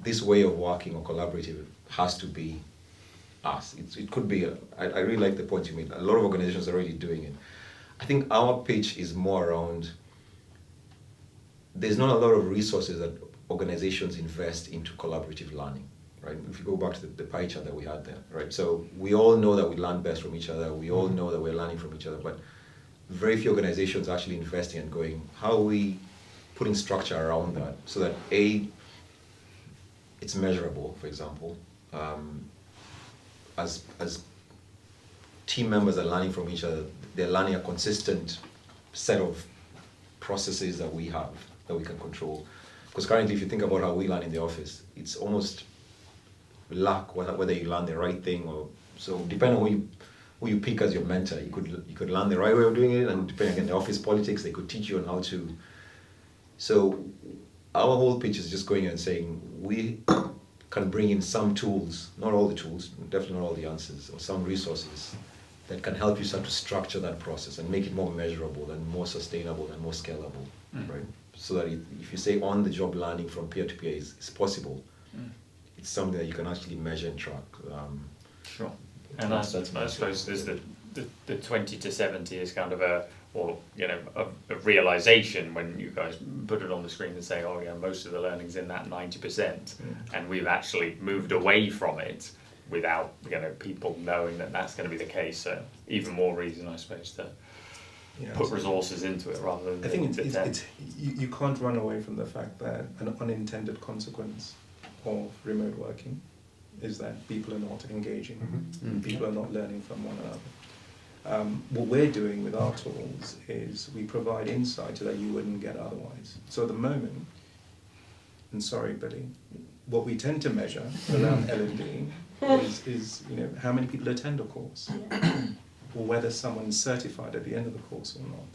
this way of working or collaborative has to be us. It could be, I really like the point you made. A lot of organizations are already doing it. I think our pitch is more around, there's not a lot of resources that organizations invest into collaborative learning, right? If you go back to the pie chart that we had there, right? So we all know that we learn best from each other. We all know that we're learning from each other, but very few organizations are actually investing and going, how are we putting structure around that so that A, it's measurable, for example, as team members are learning from each other, they're learning a consistent set of processes that we have, that we can control. Because currently, if you think about how we learn in the office, it's almost luck whether you learn the right thing, or so depending on who you pick as your mentor, you could learn the right way of doing it, and depending on the office politics, they could teach you on how to. So our whole pitch is just going and saying we can bring in some tools, not all the tools, definitely not all the answers, or some resources that can help you start to structure that process and make it more measurable and more sustainable and more scalable, right? So that if you say on-the-job learning from peer-to-peer is possible, it's something that you can actually measure and track. Sure. And I suppose there's the 20 to 70 is kind of a realization when you guys put it on the screen and say, oh yeah, most of the learning's in that 90%, and we've actually moved away from it without people knowing that that's going to be the case. So even more reason, I suppose, to put resources into it rather than. I think it's you can't run away from the fact that an unintended consequence of remote working is that people are not engaging, people are not learning from one another. What we're doing with our tools is we provide insight that you wouldn't get otherwise. So at the moment, and sorry Billy, what we tend to measure around L&D is how many people attend a course, or whether someone's certified at the end of the course or not.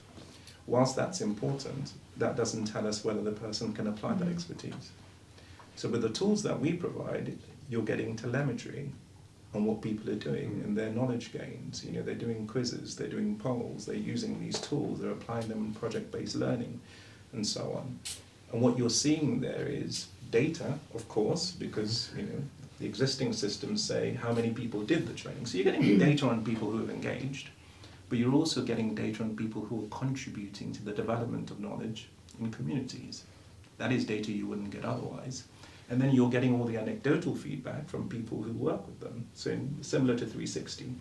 Whilst that's important, that doesn't tell us whether the person can apply that expertise. So with the tools that we provide, you're getting telemetry on what people are doing and their knowledge gains. They're doing quizzes, they're doing polls, they're using these tools, they're applying them in project-based learning, and so on. And what you're seeing there is data, of course, because the existing systems say how many people did the training. So you're getting data on people who have engaged, but you're also getting data on people who are contributing to the development of knowledge in communities. That is data you wouldn't get otherwise. And then you're getting all the anecdotal feedback from people who work with them, so similar to 360.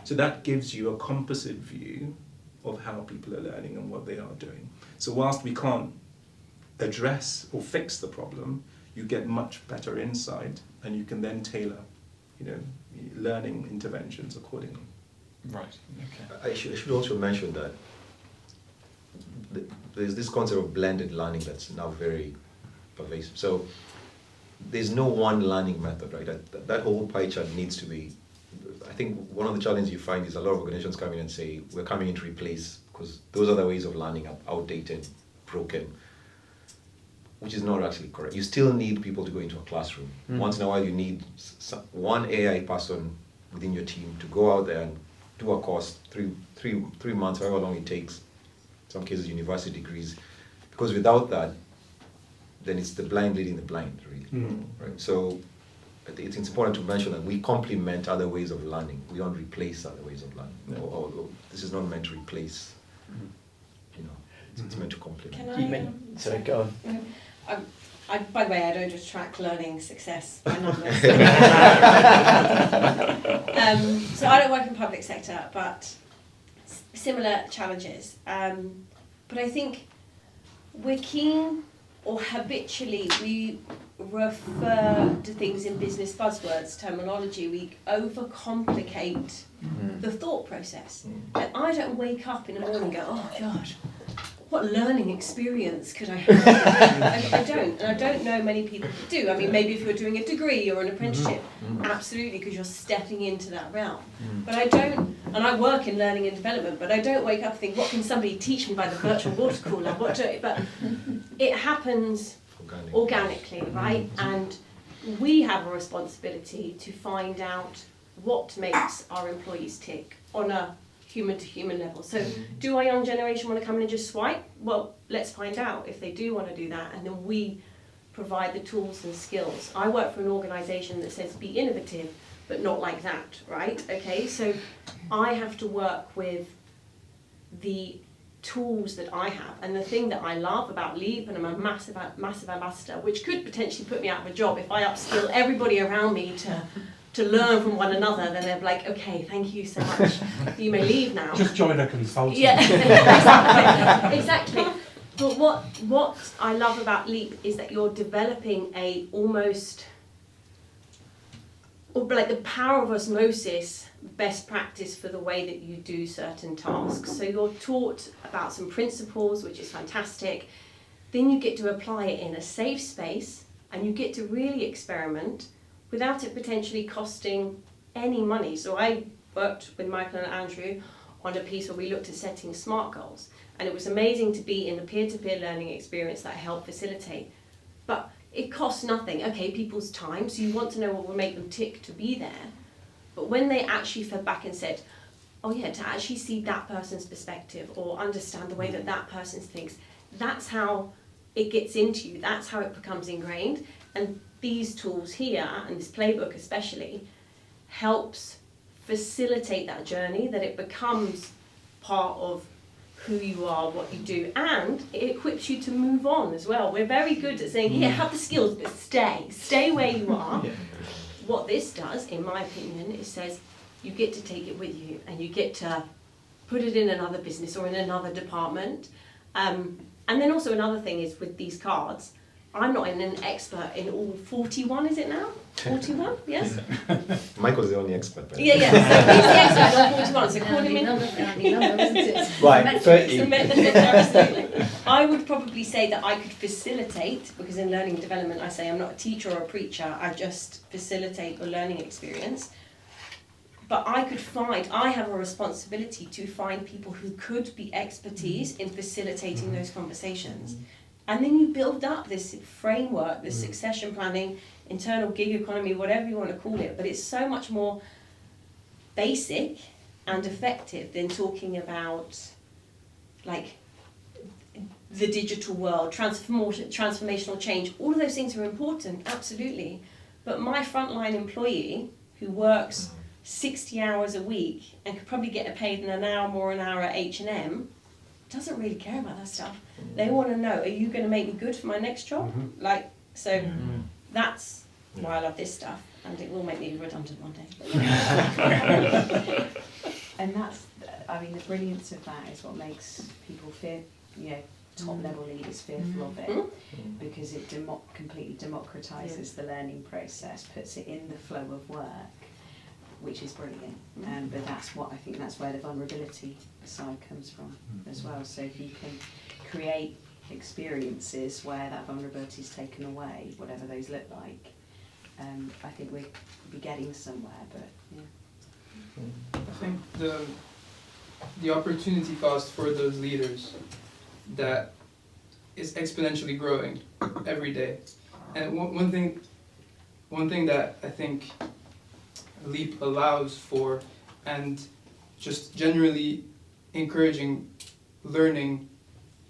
So that gives you a composite view of how people are learning and what they are doing. So whilst we can't address or fix the problem, you get much better insight, and you can then tailor, learning interventions accordingly. Right. Okay. I should also mention that there's this concept of blended learning that's now very pervasive. So there's no one learning method, right? That whole pie chart needs to be. I think one of the challenges you find is a lot of organizations come in and say, we're coming in to replace, because those other ways of learning are outdated, broken, which is not actually correct. You still need people to go into a classroom. Once in a while you need one AI person within your team to go out there and do a course, three months, however long it takes, in some cases university degrees, because without that, then it's the blind leading the blind, really. Right? So it's important to mention that we complement other ways of learning. We don't replace other ways of learning. Or this is not meant to replace. It's meant to complement. Sorry, go on. By the way, I don't just track learning success by numbers. So I don't work in the public sector, but similar challenges. But I think we're keen, or habitually we refer to things in business buzzwords, terminology. We overcomplicate the thought process. And I don't wake up in the morning and go, oh God, what learning experience could I have? I don't, and I don't know many people who do. I mean, maybe if you're doing a degree or an apprenticeship, absolutely, because you're stepping into that realm. But I don't, and I work in learning and development, but I don't wake up and think, what can somebody teach me by the virtual water cooler? But it happens organically, right? And we have a responsibility to find out what makes our employees tick on a human to human level. So do our young generation want to come in and just swipe? Well, let's find out if they do want to do that, and then we provide the tools and skills. I work for an organisation that says be innovative, but not like that, right? Okay, so I have to work with the tools that I have, and the thing that I love about Leap, and I'm a massive ambassador, which could potentially put me out of a job if I upskill everybody around me to learn from one another, then they're like, okay, thank you so much, you may leave now. Just join a consultant. Yeah, exactly. But what I love about Leap is that you're developing a almost, or like the power of osmosis, best practice for the way that you do certain tasks. So you're taught about some principles, which is fantastic. Then you get to apply it in a safe space, and you get to really experiment without it potentially costing any money. So I worked with Michael and Andrew on a piece where we looked at setting SMART goals, and it was amazing to be in a peer-to-peer learning experience that helped facilitate. But it costs nothing. Okay, people's time, so you want to know what will make them tick to be there. But when they actually fed back and said, oh yeah, to actually see that person's perspective or understand the way that that person thinks, that's how it gets into you, that's how it becomes ingrained. And these tools here, and this playbook especially, helps facilitate that journey, that it becomes part of who you are, what you do, and it equips you to move on as well. We're very good at saying, here, have the skills, but stay where you are. What this does, in my opinion, is says you get to take it with you, and you get to put it in another business or in another department. And then also another thing is with these cards, I'm not an expert in all 41, is it now? 41, yes? Michael's the only expert. Yeah, yeah, so he's the expert on 41, so call him in. Isn't it? Right, 30. Absolutely. I would probably say that I could facilitate, because in learning and development I say I'm not a teacher or a preacher, I just facilitate a learning experience. But I have a responsibility to find people who could be expertise in facilitating those conversations. And then you build up this framework, this succession planning, internal gig economy, whatever you want to call it, but it's so much more basic and effective than talking about like the digital world, transformational change. All of those things are important, absolutely. But my frontline employee who works 60 hours a week and could probably get paid an hour more an hour at H&M doesn't really care about that stuff. They want to know, are you going to make me good for my next job? Like, so that's why I love this stuff, and it will make me redundant one day. And that's, I mean, the brilliance of that is what makes people top level leaders fearful of it, because it completely democratises the learning process, puts it in the flow of work, which is brilliant. But that's where the vulnerability side comes from as well. So if you can create experiences where that vulnerability is taken away, whatever those look like, I think we'll be getting somewhere. But yeah. I think the opportunity cost for those leaders that is exponentially growing every day. And one thing that I think Leap allows for, and just generally encouraging learning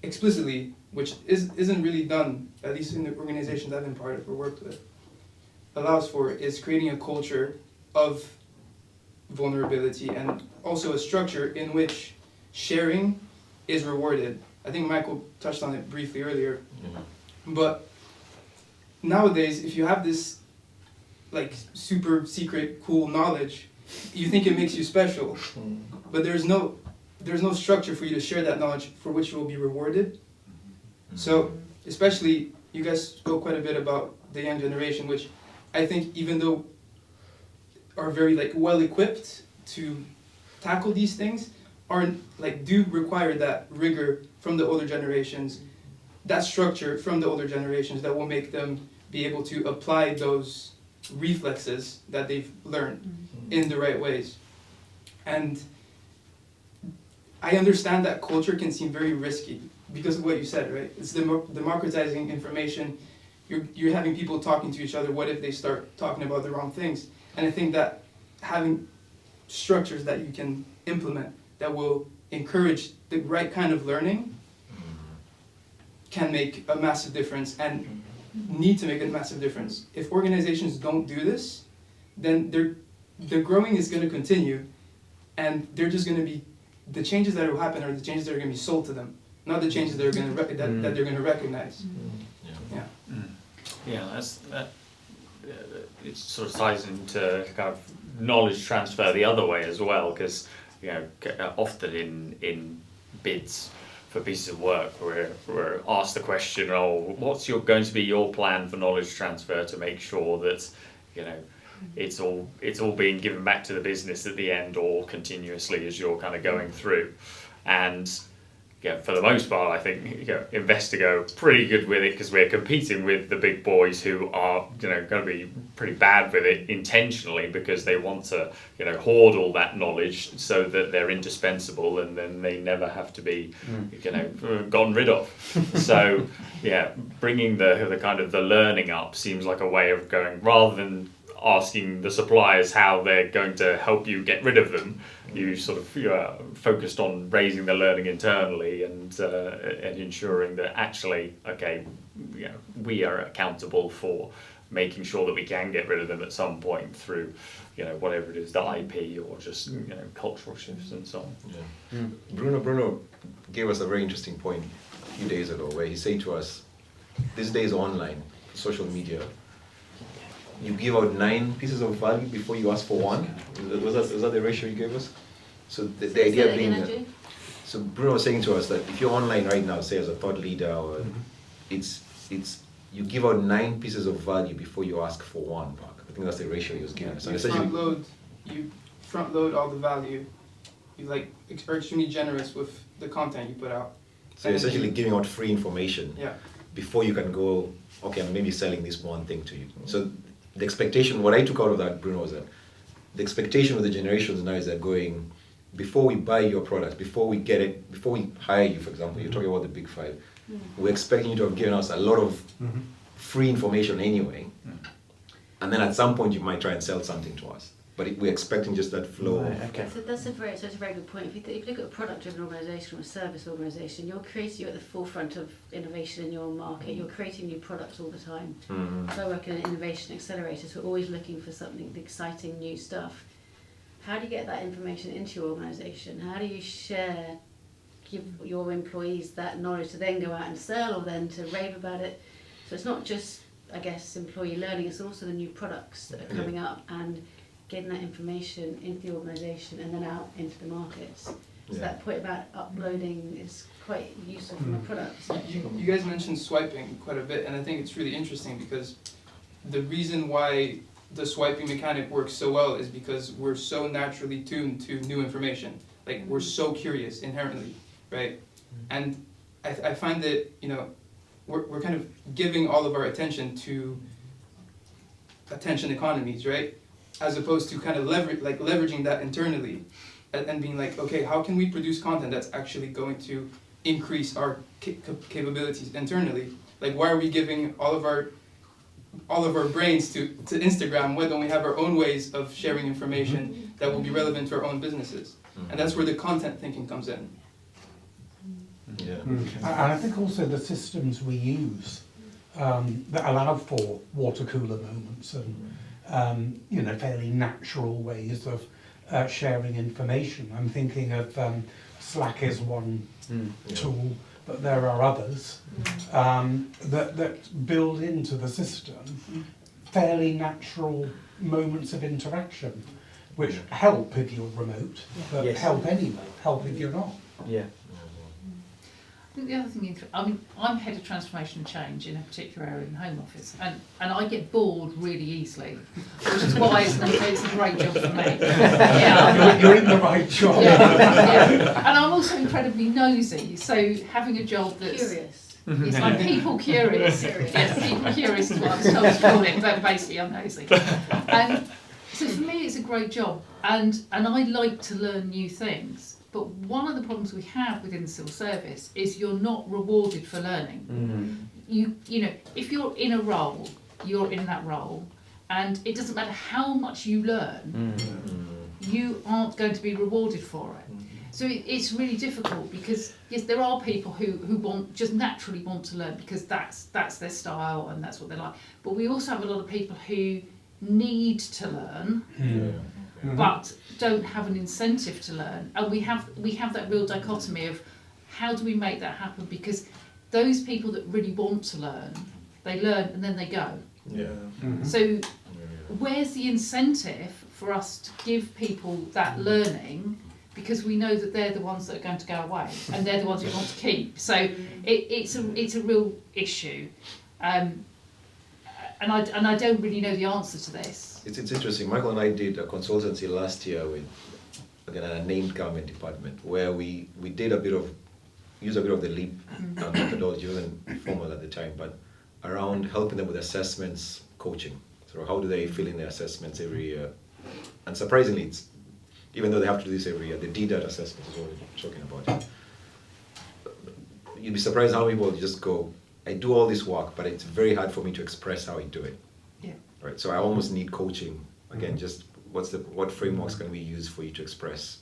explicitly, which isn't really done, at least in the organizations I've been part of or worked with, allows for, is creating a culture of vulnerability and also a structure in which sharing is rewarded. I think Michael touched on it briefly earlier, but nowadays, if you have this like super secret cool knowledge, you think it makes you special, but there's no structure for you to share that knowledge for which you will be rewarded. So especially, you guys spoke quite a bit about the young generation, which I think even though are very like well equipped to tackle these things, do require that rigor from the older generations, that structure from the older generations that will make them be able to apply those reflexes that they've learned in the right ways. And I understand that culture can seem very risky because of what you said, right? It's democratizing information, you're having people talking to each other. What if they start talking about the wrong things? And I think that having structures that you can implement that will encourage the right kind of learning can make a massive difference, and need to make a massive difference. If organizations don't do this, then their growing is going to continue, and they're just going to be, the changes that will happen are the changes that are going to be sold to them, not the changes that are going to that they're going to recognize. Yeah. Yeah, it sort of ties into kind of knowledge transfer the other way as well, because often in bids for pieces of work, we're asked the question, what's going to be your plan for knowledge transfer to make sure that it's all being given back to the business at the end, or continuously as you're kind of going through. And for the most part, I think Investigo pretty good with it, because we're competing with the big boys who are going to be pretty bad with it intentionally, because they want to hoard all that knowledge so that they're indispensable, and then they never have to be gotten rid of. So bringing the kind of the learning up seems like a way of going, rather than asking the suppliers how they're going to help you get rid of them. You sort of focused on raising the learning internally and ensuring that actually, we are accountable for making sure that we can get rid of them at some point through, whatever it is, the IP or just cultural shifts and so on. Yeah. Bruno gave us a very interesting point a few days ago, where he said to us, these days online, social media, you give out 9 pieces of value before you ask for 1. Was that the ratio you gave us? So the idea being, so Bruno was saying to us that if you're online right now, say as a thought leader, or it's you give out 9 pieces of value before you ask for 1 back. I think that's the ratio he was giving us. You front load all the value. You are extremely generous with the content you put out. So you're essentially giving out free information. Yeah. Before you can go, okay, I'm maybe selling this one thing to you. So the expectation, what I took out of that, Bruno, was that the expectation of the generations now is they're going, before we buy your product, before we get it, before we hire you, for example, you're talking about the big 5, we're expecting you to have given us a lot of free information anyway, and then at some point you might try and sell something to us. But we're expecting just that flow. Right, okay. So that's a very good point. If you look at a product-driven organisation or a service organisation, you're at the forefront of innovation in your market. You're creating new products all the time. So I work in an innovation accelerator, so we're always looking for something exciting, new stuff. How do you get that information into your organisation? How do you give your employees that knowledge to then go out and sell, or then to rave about it? So it's not just, I guess, employee learning, it's also the new products that are coming up, and getting that information into the organisation and then out into the markets. So that point about uploading is quite useful from a product perspective. You guys mentioned swiping quite a bit, and I think it's really interesting, because the reason why the swiping mechanic works so well is because we're so naturally tuned to new information. We're so curious inherently, right? And I find that we're kind of giving all of our attention to attention economies, right? As opposed to kind of leveraging that internally, and being okay, how can we produce content that's actually going to increase our capabilities internally? Why are we giving all of our brains to Instagram? Why don't we have our own ways of sharing information that will be relevant to our own businesses? And that's where the content thinking comes in. Yeah. And I think also the systems we use that allow for water cooler moments and fairly natural ways of sharing information. I'm thinking of Slack is one tool, but there are others that build into the system fairly natural moments of interaction, which help if you're remote, but help anyway, help if you're not. Yeah. I think the other thing, I'm head of transformation and change in a particular area in the Home Office, and I get bored really easily, which is why it's a great job for me. You're in the right job. And I'm also incredibly nosy, so having a job that's curious. It's like people curious. Yes, people curious is what I was told to call it, but basically I'm nosy. And so for me it's a great job, and I like to learn new things. But one of the problems we have within the civil service is you're not rewarded for learning. you know, if you're in a role, you're in that role, and it doesn't matter how much you learn, you aren't going to be rewarded for it. So it's really difficult because yes, there are people who just naturally want to learn because that's their style and that's what they like. But we also have a lot of people who need to learn, but don't have an incentive to learn. And we have that real dichotomy of how do we make that happen? Because those people that really want to learn, they learn and then they go. So where's the incentive for us to give people that learning? Because we know that they're the ones that are going to go away, and they're the ones we want to keep. So it's a real issue, and I don't really know the answer to this. It's interesting. Michael and I did a consultancy last year with, again, a named government department, where we did use a bit of the LEAP methodology. It wasn't formal at the time, but around helping them with assessments, coaching. So how do they fill in their assessments every year? And surprisingly, even though they have to do this every year, the DDAT assessment is what we're talking about. You'd be surprised how many people just go, I do all this work, but it's very hard for me to express how I do it. Yeah. Right. So I almost need coaching. Again, just what frameworks can we use for you to express,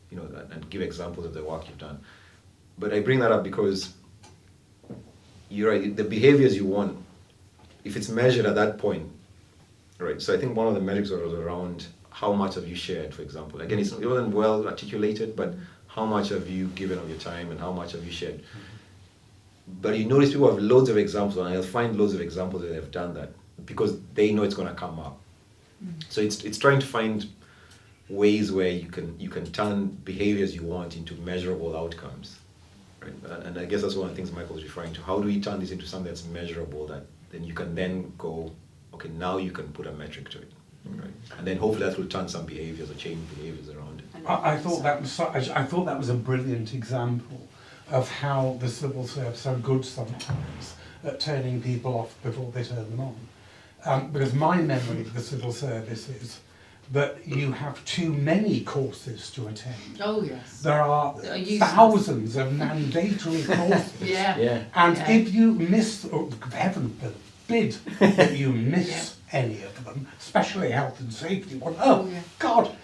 you know, and give examples of the work you've done. But I bring that up because you're right. The behaviors you want, if it's measured at that point, right. So I think one of the metrics was around how much have you shared, for example. Again, it wasn't well articulated, but how much have you given of your time and how much have you shared? But you notice people have loads of examples, and I'll find loads of examples that they've done that because they know it's going to come up. So it's trying to find ways where you can turn behaviors you want into measurable outcomes, right? And I guess that's one of the things Michael was referring to. How do we turn this into something that's measurable that then you can then go, okay, now you can put a metric to it. Right. And then hopefully that will turn some behaviours or change behaviours around it. I thought that was a brilliant example of how the civil service are good sometimes at turning people off before they turn them on. Because my memory of the civil service is that you have too many courses to attend. Oh yes. There are thousands of mandatory courses. And if you miss, or heaven forbid that you miss any of them, especially health and safety one. God,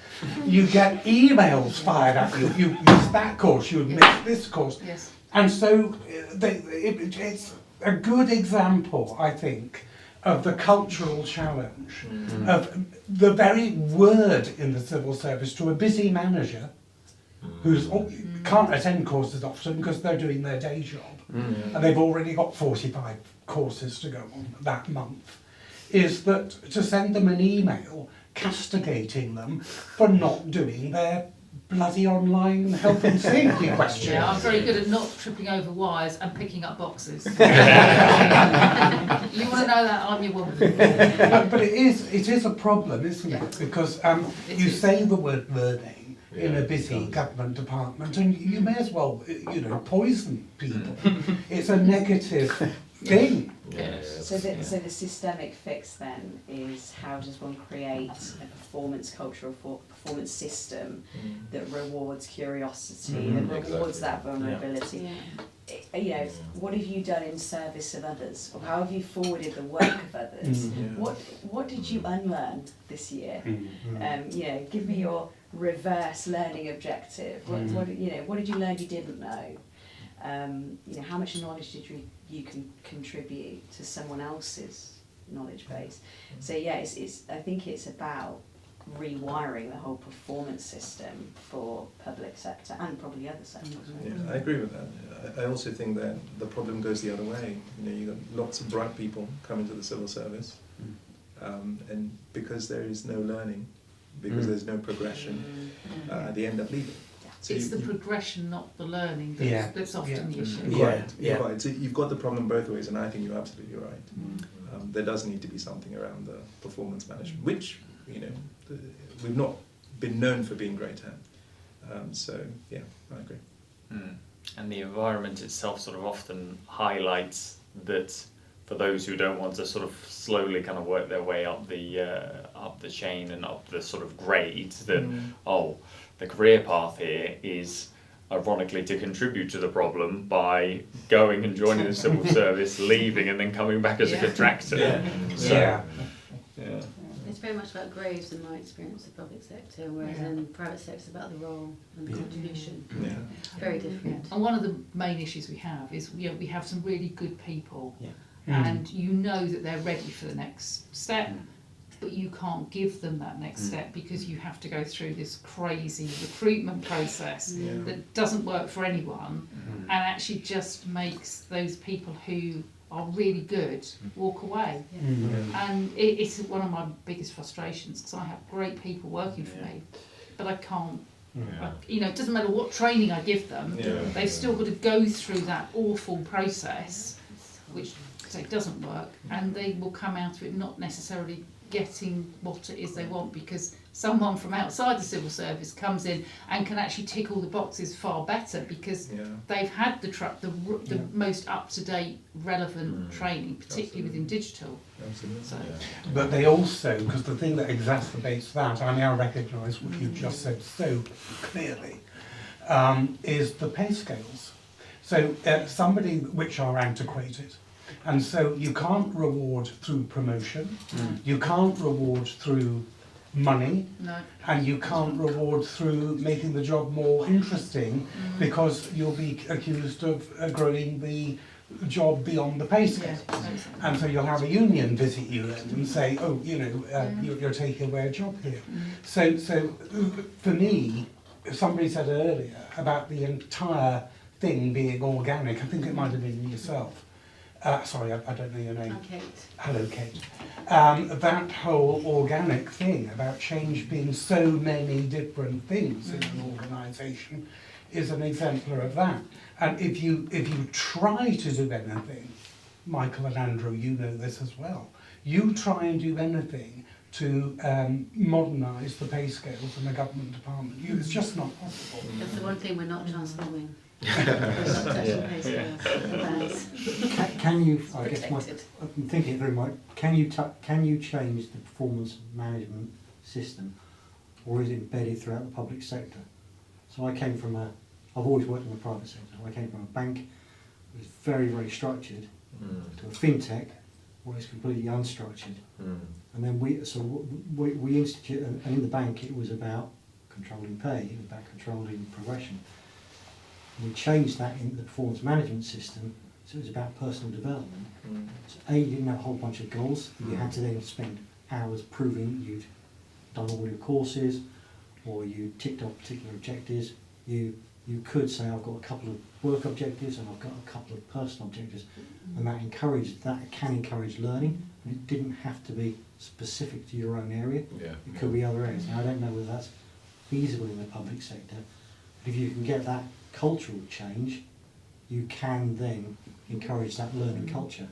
you get emails fired at you. You missed that course, you missed this course. Yes. And so it's a good example, I think, of the cultural challenge of the very word in the civil service to a busy manager who's can't attend courses often because they're doing their day job and they've already got 45 courses to go on that month, is that to send them an email castigating them for not doing their bloody online health and safety questions. Yeah, I'm very good at not tripping over wires and picking up boxes. You want to know that? I'm your woman. But it is a problem, isn't it? Because you say the word learning in a busy government department, and you may as well, poison people. It's a negative thing. So the systemic fix then is, how does one create a performance culture, or performance system that rewards curiosity, that rewards that vulnerability? What have you done in service of others, or how have you forwarded the work of others? What did you unlearn this year? Give me your reverse learning objective. What did you learn you didn't know? How much knowledge did you can contribute to someone else's knowledge base? So I think it's about rewiring the whole performance system for public sector and probably other sectors. Yeah, I agree with that. I also think that the problem goes the other way. You got lots of bright people coming to the civil service, and because there is no learning, because there's no progression, they end up leaving. So it's the progression, not the learning, that's often the issue. Right. So you've got the problem both ways, and I think you're absolutely right. There does need to be something around the performance management, which we've not been known for being great at. I agree. And the environment itself sort of often highlights that for those who don't want to sort of slowly kind of work their way up the chain and up the sort of grades, that the career path here is ironically, to contribute to the problem by going and joining the civil service, leaving, and then coming back as a contractor. So, Yeah. yeah. It's very much about grades in my experience of public sector, whereas in private sector it's about the role and the contribution. Yeah. Very different. And one of the main issues we have is we have some really good people, Yeah. and you know that they're ready for the next step, but you can't give them that next step because you have to go through this crazy recruitment process that doesn't work for anyone, and actually just makes those people who are really good walk away. And it's one of my biggest frustrations, because I have great people working for me, but I can't, you know, it doesn't matter what training I give them, they've still got to go through that awful process, which so it doesn't work, and they will come out of it not necessarily getting what it is they want, because someone from outside the civil service comes in and can actually tick all the boxes far better, because they've had the most up-to-date relevant training, particularly within digital. So. But they also, because the thing that exacerbates that, I now recognise what you've just said so clearly, is the pay scales. So somebody which are antiquated. And so you can't reward through promotion, you can't reward through money, and you can't reward through making the job more interesting, because you'll be accused of growing the job beyond the pay scale. And so you'll have a union visit you and say, oh, you know, you're taking away a job here. So for me, somebody said earlier about the entire thing being organic, I think it might have been yourself. Sorry, I don't know your name. I'm Kate. Hello, Kate. That whole organic thing about change being so many different things in an organisation is an exemplar of that. And if you try to do anything, Michael and Andrew, you know this as well, you try and do anything to modernise the pay scales in the government department, it's just not possible. That's the one thing we're not transforming. Can you? I guess I'm thinking it through. Can you change the performance management system, or is it embedded throughout the public sector? So I've always worked in the private sector. I came from a bank that was very, very structured to a fintech where it's completely unstructured. And then we institute, and in the bank it was about controlling pay, it was about controlling progression. We changed that in the performance management system, so it was about personal development. So you didn't have a whole bunch of goals, you had to then spend hours proving you'd done all your courses, or you ticked off particular objectives. You could say, I've got a couple of work objectives and I've got a couple of personal objectives, and that can encourage learning, and it didn't have to be specific to your own area. It could be other areas. Now I don't know whether that's feasible in the public sector, but if you can get that cultural change, you can then encourage that learning culture.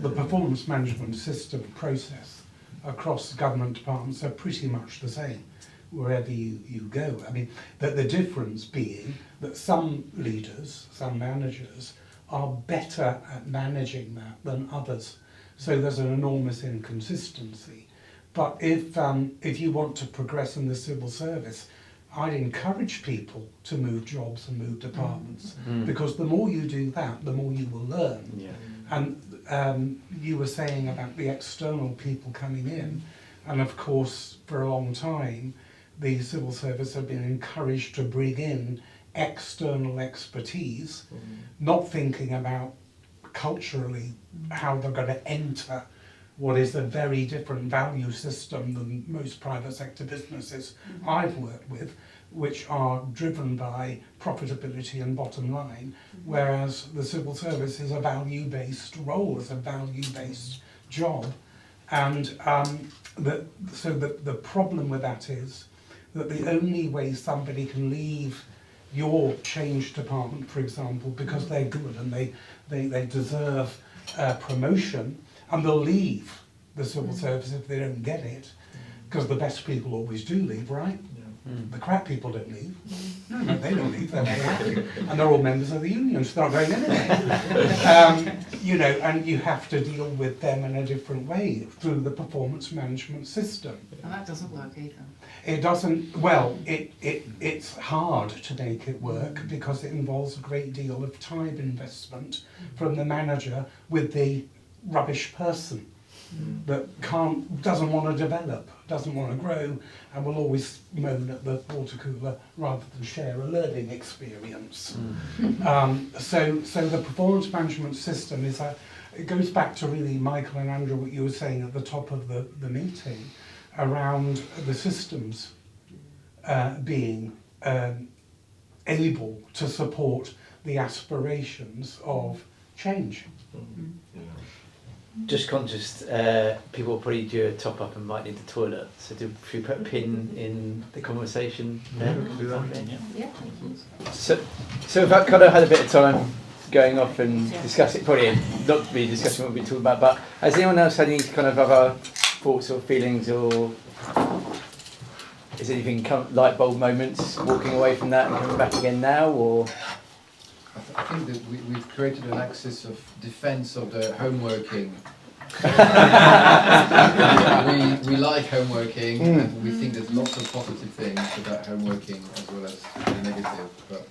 The performance management system process across government departments are pretty much the same wherever you go. I mean, the difference being that some leaders, some managers, are better at managing that than others. So there's an enormous inconsistency. But if you want to progress in the civil service, I'd encourage people to move jobs and move departments, because the more you do that, the more you will learn. And you were saying about the external people coming in, and of course for a long time the civil service have been encouraged to bring in external expertise, not thinking about culturally how they're going to enter what is a very different value system than most private sector businesses I've worked with, which are driven by profitability and bottom line, whereas the civil service is a value-based role, it's a value-based job. And the problem with that is that the only way somebody can leave your change department, for example, because they're good and they deserve promotion, and they'll leave the civil service if they don't get it, because the best people always do leave, right? The crap people don't leave. No, they don't leave. They're very happy, and they're all members of the union, so they're not going anywhere. You know, and you have to deal with them in a different way through the performance management system. And that doesn't work either. It doesn't. Well, it's hard to make it work because it involves a great deal of time investment from the manager with the rubbish person that doesn't want to develop, doesn't want to grow, and will always moan at the water cooler rather than share a learning experience. So the performance management system is it goes back to really, Michael and Andrew, what you were saying at the top of the meeting around the systems being able to support the aspirations of change. Just conscious, people will probably do a top up and might need the toilet. So should we put a pin in the conversation there? So we've kind of had a bit of time going off and discussing, probably not to be discussing what we've been talking about, but has anyone else had any kind of other thoughts or feelings, or is anything light bulb moments, walking away from that and coming back again now, or? I think that we've created an axis of defence of the homeworking. we like homeworking, and we think there's lots of positive things about homeworking as well as the negative. But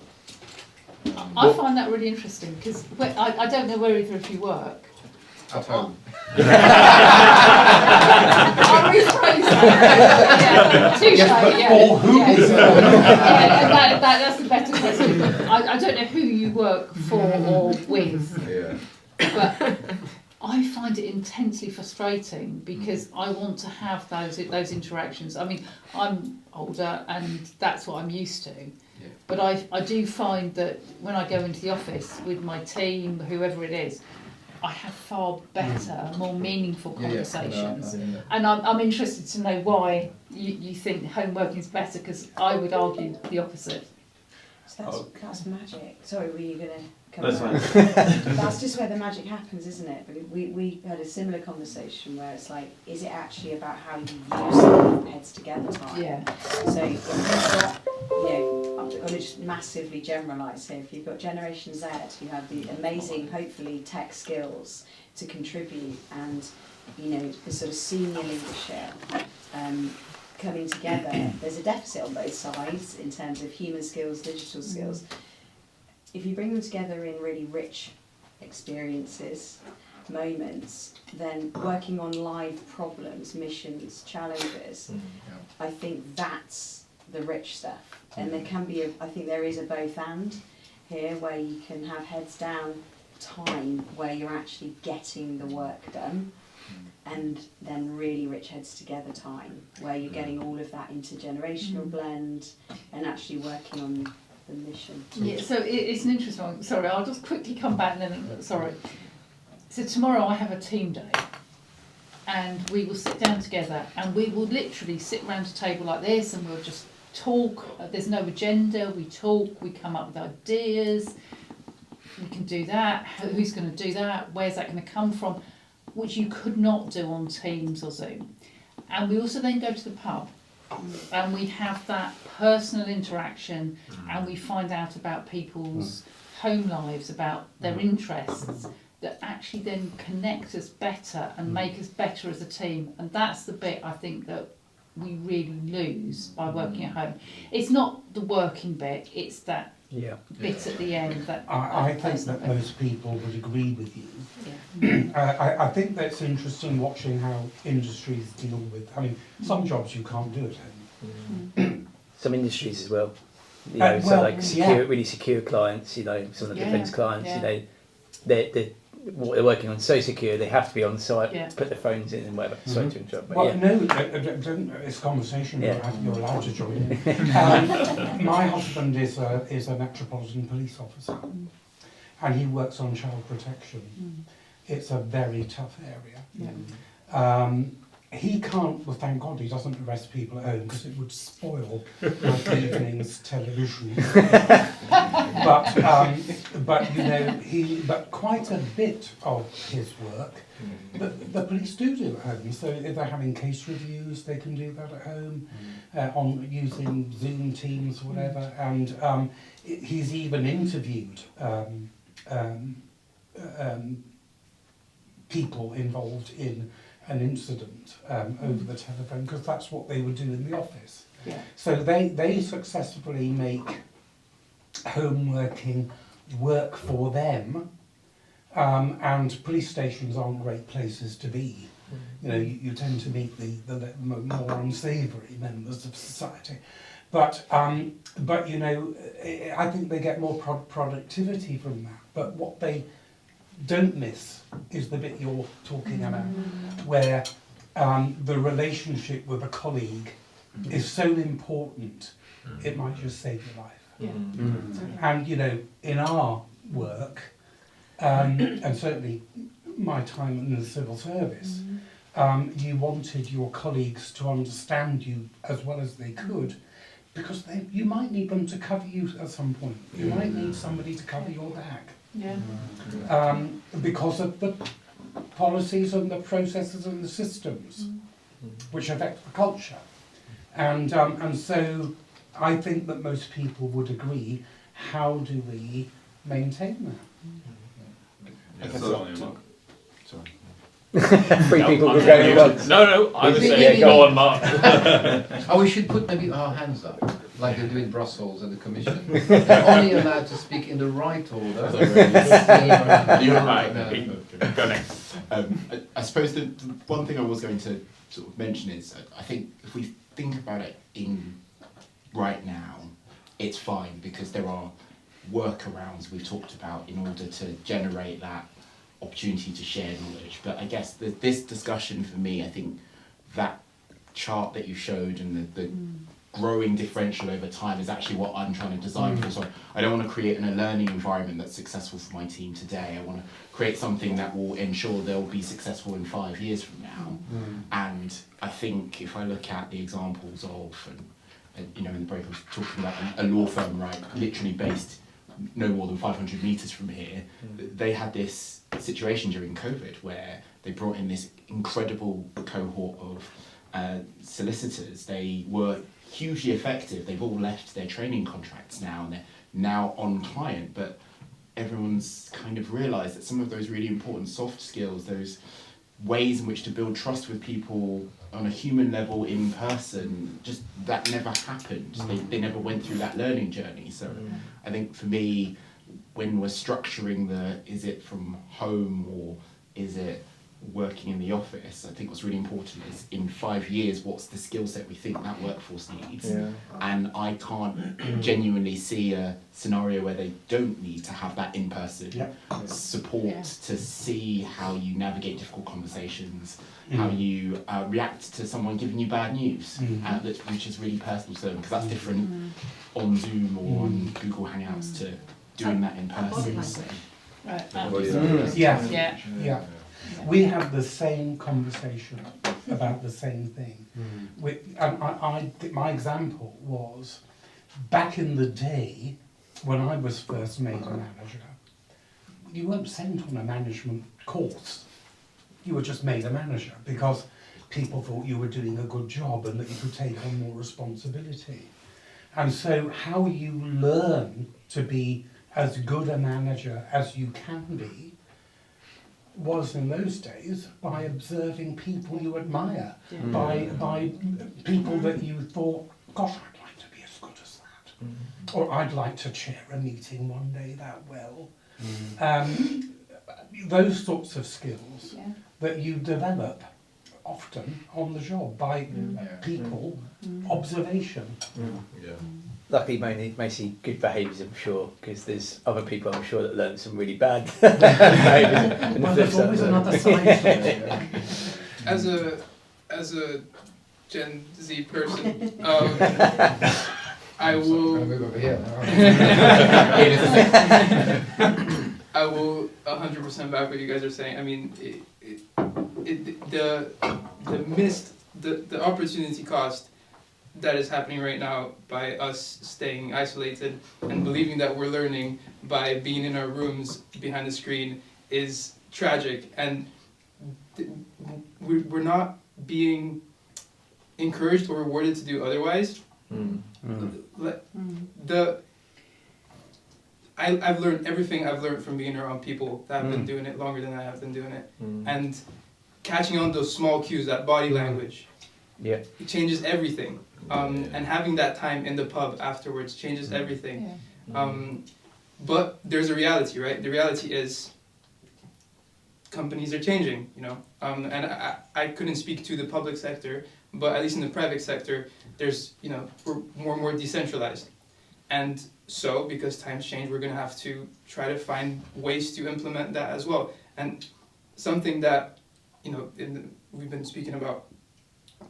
I find that really interesting because I don't know where either of you work. At home. I'll rephrase that. Touche, For who is it? That's the better question. I don't know who you work for or with, but I find it intensely frustrating because I want to have those interactions. I mean, I'm older and that's what I'm used to. But I do find that when I go into the office with my team, whoever it is, I have far better, more meaningful conversations. And I'm interested to know why you think homeworking is better, because I would argue the opposite. So that's magic. Sorry, were you going to come That's around? That's just where the magic happens, isn't it? We had a similar conversation where it's like, is it actually about how you use heads together time? Yeah. So if you've got, I'm going to just massively generalise here. If you've got Generation Z, who have the amazing, hopefully, tech skills to contribute, and the sort of senior leadership coming together, there's a deficit on both sides in terms of human skills, digital skills. If you bring them together in really rich experiences, moments, then working on live problems, missions, challenges, I think that's the rich stuff. And there can be, I think there is a both and here, where you can have heads down time where you're actually getting the work done, and then really rich heads together time where you're getting all of that intergenerational blend and actually working on the mission. Yeah, so it's an interesting one. Sorry, I'll just quickly come back and then, sorry. So tomorrow I have a team day, and we will sit down together and we will literally sit around a table like this and we'll just talk. There's no agenda, we talk, we come up with ideas, we can do that, who's going to do that, where's that going to come from, which you could not do on Teams or Zoom. And we also then go to the pub and we have that personal interaction, and we find out about people's home lives, about their interests, that actually then connect us better and make us better as a team. And that's the bit I think that we really lose by working at home. It's not the working bit, it's that bit at the end. That I think that most people would agree with you. I think that's interesting watching how industries deal with, some jobs you can't do at home. Some industries as well. So like really secure clients, some of the defence clients, they're what they're working on so secure they have to be on site, put their phones in and whatever. Sorry to interrupt. Well, it's conversation. You're allowed to join in. My husband is a Metropolitan Police officer, and he works on child protection. It's a very tough area. he can't, well thank God he doesn't arrest people at home because it would spoil my evening's television. But you know, but quite a bit of his work the police do at home. So if they're having case reviews, they can do that at home on using Zoom, Teams, whatever. And he's even interviewed people involved in an incident over the telephone, because that's what they would do in the office. Yeah. So they successfully make home working work for them, and police stations aren't great places to be. You know, you tend to meet the more unsavoury members of society. But you know, I think they get more productivity from that. But what they don't miss is the bit you're talking about, where the relationship with a colleague is so important, it might just save your life. Yeah. And you know, in our work, and certainly my time in the civil service, you wanted your colleagues to understand you as well as they could, because you might need them to cover you at some point. You might need somebody to cover your back. Yeah. Because of the policies and the processes and the systems which affect the culture. And so I think that most people would agree, how do we maintain that? Three people I'm were going muted. once. No, I was saying, go on, Mark. Oh, we should put maybe our hands up, like they do in Brussels and the Commission. They're only allowed to speak in the right order. You're right. Go next. I suppose the one thing I was going to sort of mention is, I think if we think about it in right now, it's fine because there are workarounds we've talked about in order to generate that opportunity to share knowledge. But I guess this discussion for me, I think that chart that you showed and the growing differential over time is actually what I'm trying to design for. So I don't want to create a learning environment that's successful for my team today. I want to create something that will ensure they'll be successful in 5 years from now. And I think if I look at the examples of, and you know, in the break I was talking about a law firm, right, literally based no more than 500 metres from here, they had this situation during COVID where they brought in this incredible cohort of solicitors. They were hugely effective. They've all left their training contracts now and they're now on client, but everyone's kind of realised that some of those really important soft skills, those ways in which to build trust with people on a human level in person, just that never happened. They never went through that learning journey. So I think for me, when we're structuring is it from home or is it working in the office, I think what's really important is in 5 years, what's the skill set we think that workforce needs? And I can't genuinely see a scenario where they don't need to have that in-person support to see how you navigate difficult conversations, how you react to someone giving you bad news, which is really personal to them, because that's different on Zoom or on Google Hangouts to doing that in person. So. Yeah. We have the same conversation about the same thing. My example was, back in the day, when I was first made a manager, you weren't sent on a management course. You were just made a manager because people thought you were doing a good job and that you could take on more responsibility. And so how you learn to be as good a manager as you can be was in those days by observing people you admire, by people that you thought, gosh, I'd like to be as good as that, or I'd like to chair a meeting one day that well. Those sorts of skills that you develop often on the job by people, observation. Luckily, may see good behaviours, I'm sure, because there's other people, I'm sure, that learn some really bad behaviours. Well, there's always another side to it. As a Gen Z person, I will. Move over here. I will 100% back what you guys are saying. I mean, the opportunity cost that is happening right now by us staying isolated and believing that we're learning by being in our rooms behind the screen is tragic, and we're not being encouraged or rewarded to do otherwise. I've learned everything I've learned from being around people that have been doing it longer than I have been doing it, and catching on those small cues, that body language, it changes everything. And having that time in the pub afterwards changes everything. But there's a reality, right? The reality is companies are changing, you know. And I couldn't speak to the public sector, but at least in the private sector, there's, you know, we're more and more decentralized. And so, because times change, we're going to have to try to find ways to implement that as well. And something that, you know, we've been speaking about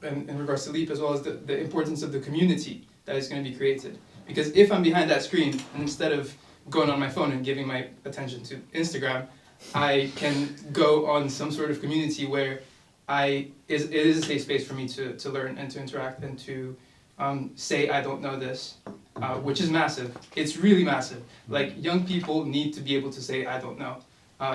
in regards to LEAP as well, is the importance of the community that is going to be created. Because if I'm behind that screen, and instead of going on my phone and giving my attention to Instagram, I can go on some sort of community where it is a safe space for me to learn and to interact and to say I don't know this, which is massive. It's really massive. Like, young people need to be able to say I don't know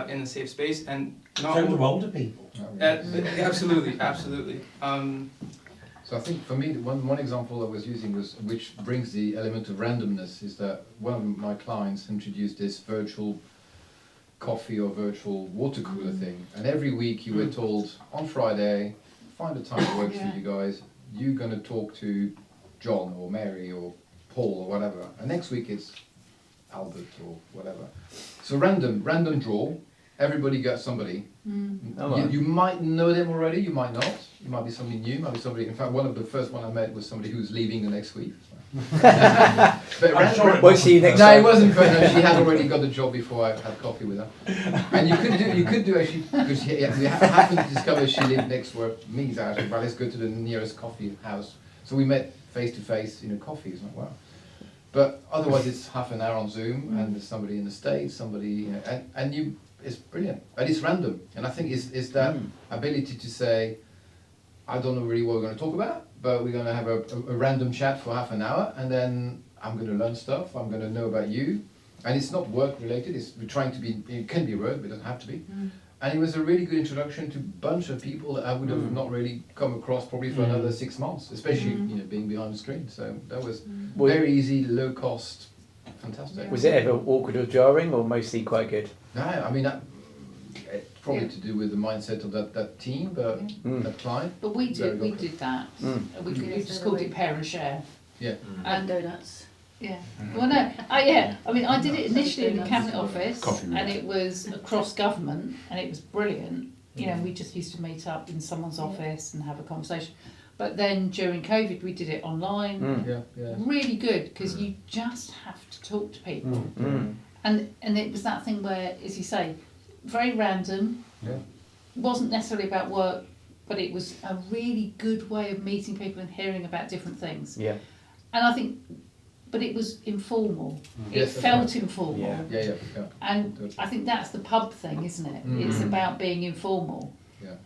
in a safe space, and not So do older people. Absolutely, absolutely. So I think for me, one example I was using was, which brings the element of randomness, is that one of my clients introduced this virtual coffee or virtual water cooler thing, and every week you were told, on Friday, find a time that works for you guys, you're going to talk to John or Mary or Paul or whatever, and next week it's Albert or whatever. So random draw, everybody gets somebody. You might know them already, you might not. You might be somebody new, might be somebody. In fact, one of the first one I met was somebody who was leaving the next week. But we'll see you next no, time. it wasn't. No, she had already got the job before I had coffee with her. And you could do actually, because we happened to discover she lived next to me. So I said, well, let's go to the nearest coffee house. So we met face to face in a coffee. It's like, wow. But otherwise, it's half an hour on Zoom, and there's somebody in the States, somebody, you know, and you. It's brilliant, and it's random. And I think it's that ability to say, I don't know really what we're going to talk about, but we're going to have a random chat for half an hour, and then I'm going to learn stuff. I'm going to know about you, and it's not work related. We're trying to be. It can be work, but it doesn't have to be. And it was a really good introduction to a bunch of people that I would have not really come across probably for another 6 months, especially you know, being behind the screen. So that was very easy, low cost, fantastic. Was it ever awkward or jarring, or mostly quite good? No, I mean, it's probably to do with the mindset of that team, but that client. But we did that. We just called it pair and share. Yeah. And donuts. Yeah. Well, no. I mean, I did it initially in the cabinet office, and it was across government, and it was brilliant. You know, we just used to meet up in someone's office and have a conversation. But then during COVID, we did it online. Really good, because you just have to talk to people. And it was that thing where, as you say, very random. Wasn't necessarily about work, but it was a really good way of meeting people and hearing about different things. Yeah. And I think, but it was informal. It felt informal. Yeah. And I think that's the pub thing, isn't it? It's about being informal.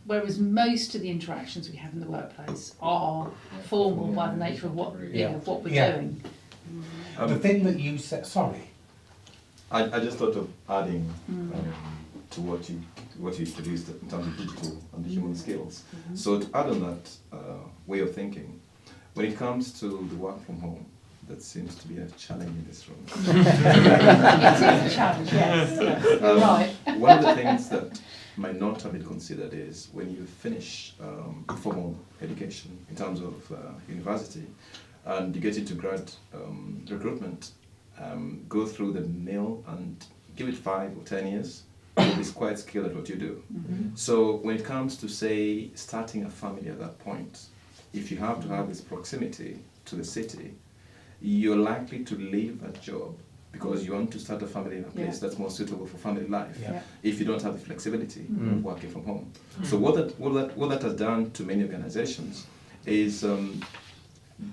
Whereas most of the interactions we have in the workplace are formal by the nature of what of what we're doing. The thing that you said, sorry. I just thought of adding to what you introduced in terms of digital and the human skills. So to add on that way of thinking, when it comes to the work from home, that seems to be a challenge in this room. It is a challenge, yes. Right. One of the things that might not have been considered is when you finish formal education in terms of university and you get into grad recruitment, go through the mill and give it 5 or 10 years, you'll be quite skilled at what you do. So when it comes to, say, starting a family at that point, if you have to have this proximity to the city, you're likely to leave that job because you want to start a family in a place that's more suitable for family life. If you don't have the flexibility of working from home. So what that has done to many organizations is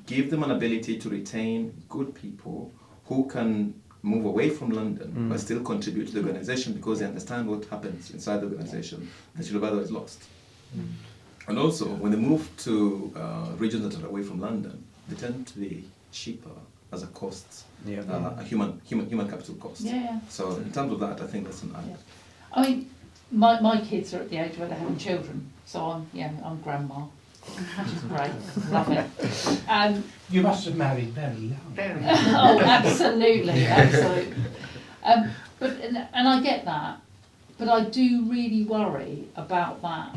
give them an ability to retain good people who can move away from London but still contribute to the organization because they understand what happens inside the organization that you'll have otherwise lost. And also, when they move to regions that are away from London, they tend to be cheaper as a cost, a human capital cost. Yeah. So in terms of that, I think that's an add. I mean, my kids are at the age where they're having children, so I'm grandma, which is great, love it. You must have married very young. Very. Oh, absolutely, absolutely. But and I get that, but I do really worry about that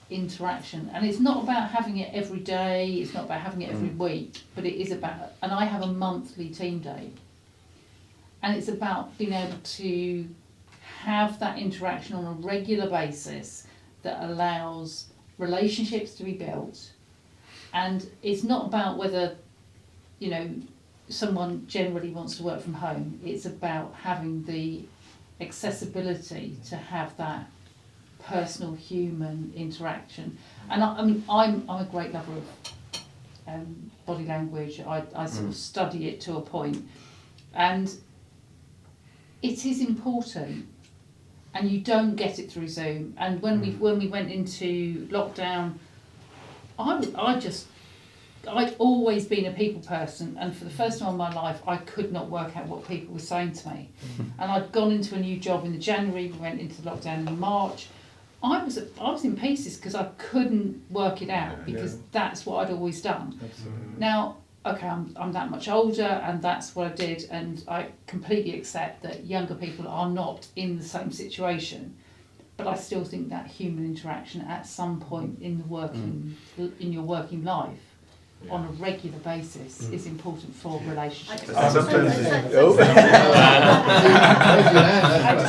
interaction, and it's not about having it every day, it's not about having it every week, but it is about, and I have a monthly team day, and it's about being able to have that interaction on a regular basis that allows relationships to be built. And it's not about whether, someone generally wants to work from home. It's about having the accessibility to have that personal human interaction. And I'm a great lover of body language. I sort of study it to a point, and it is important, and you don't get it through Zoom. And when we went into lockdown, I'd always been a people person, and for the first time in my life I could not work out what people were saying to me. And I'd gone into a new job in January, we went into lockdown in March. I was in pieces because I couldn't work it out, because that's what I'd always done. Absolutely. Now, okay, I'm that much older, and that's what I did, and I completely accept that younger people are not in the same situation, but I still think that human interaction at some point in in your working life, on a regular basis, is important for relationships. I'd just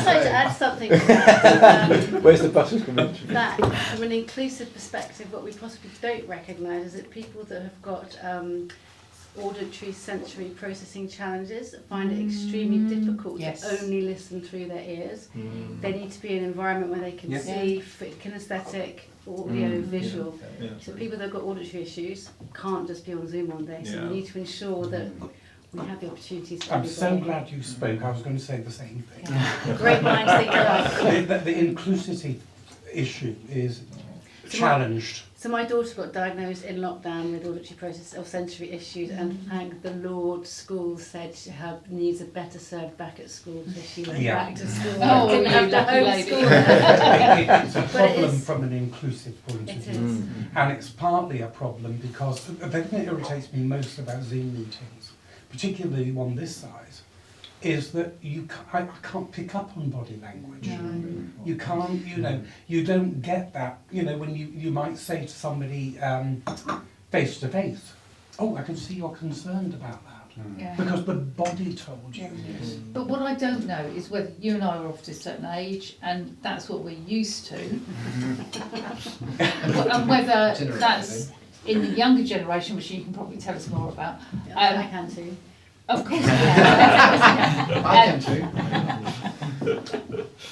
like to add something to that. Where's the buses coming? That, from an inclusive perspective, what we possibly don't recognise is that people that have got auditory sensory processing challenges find it extremely difficult to only listen through their ears. They need to be in an environment where they can see kinesthetic, audio, visual. So people that have got auditory issues can't just be on Zoom all day. So we need to ensure that we have the opportunities to I'm so glad you spoke. I was going to say the same thing. Yeah. Great minds think alike. The inclusivity issue is challenged. So my daughter got diagnosed in lockdown with auditory process or sensory issues, and thank the Lord, school said her needs are better served back at school, so she went back to school. Oh, didn't have to homeschool. It's a But problem from an inclusive point of view, and it's partly a problem because the thing that irritates me most about Zoom meetings, particularly one this size, is that I can't pick up on body language. No. You can't, you don't get that, when you might say to somebody face to face, oh, I can see you're concerned about that. Yeah. Because the body told you. But what I don't know is whether you and I are off to a certain age, and that's what we're used to, and whether that's in the younger generation, which you can probably tell us more about. I can too. Of course we can. I can too.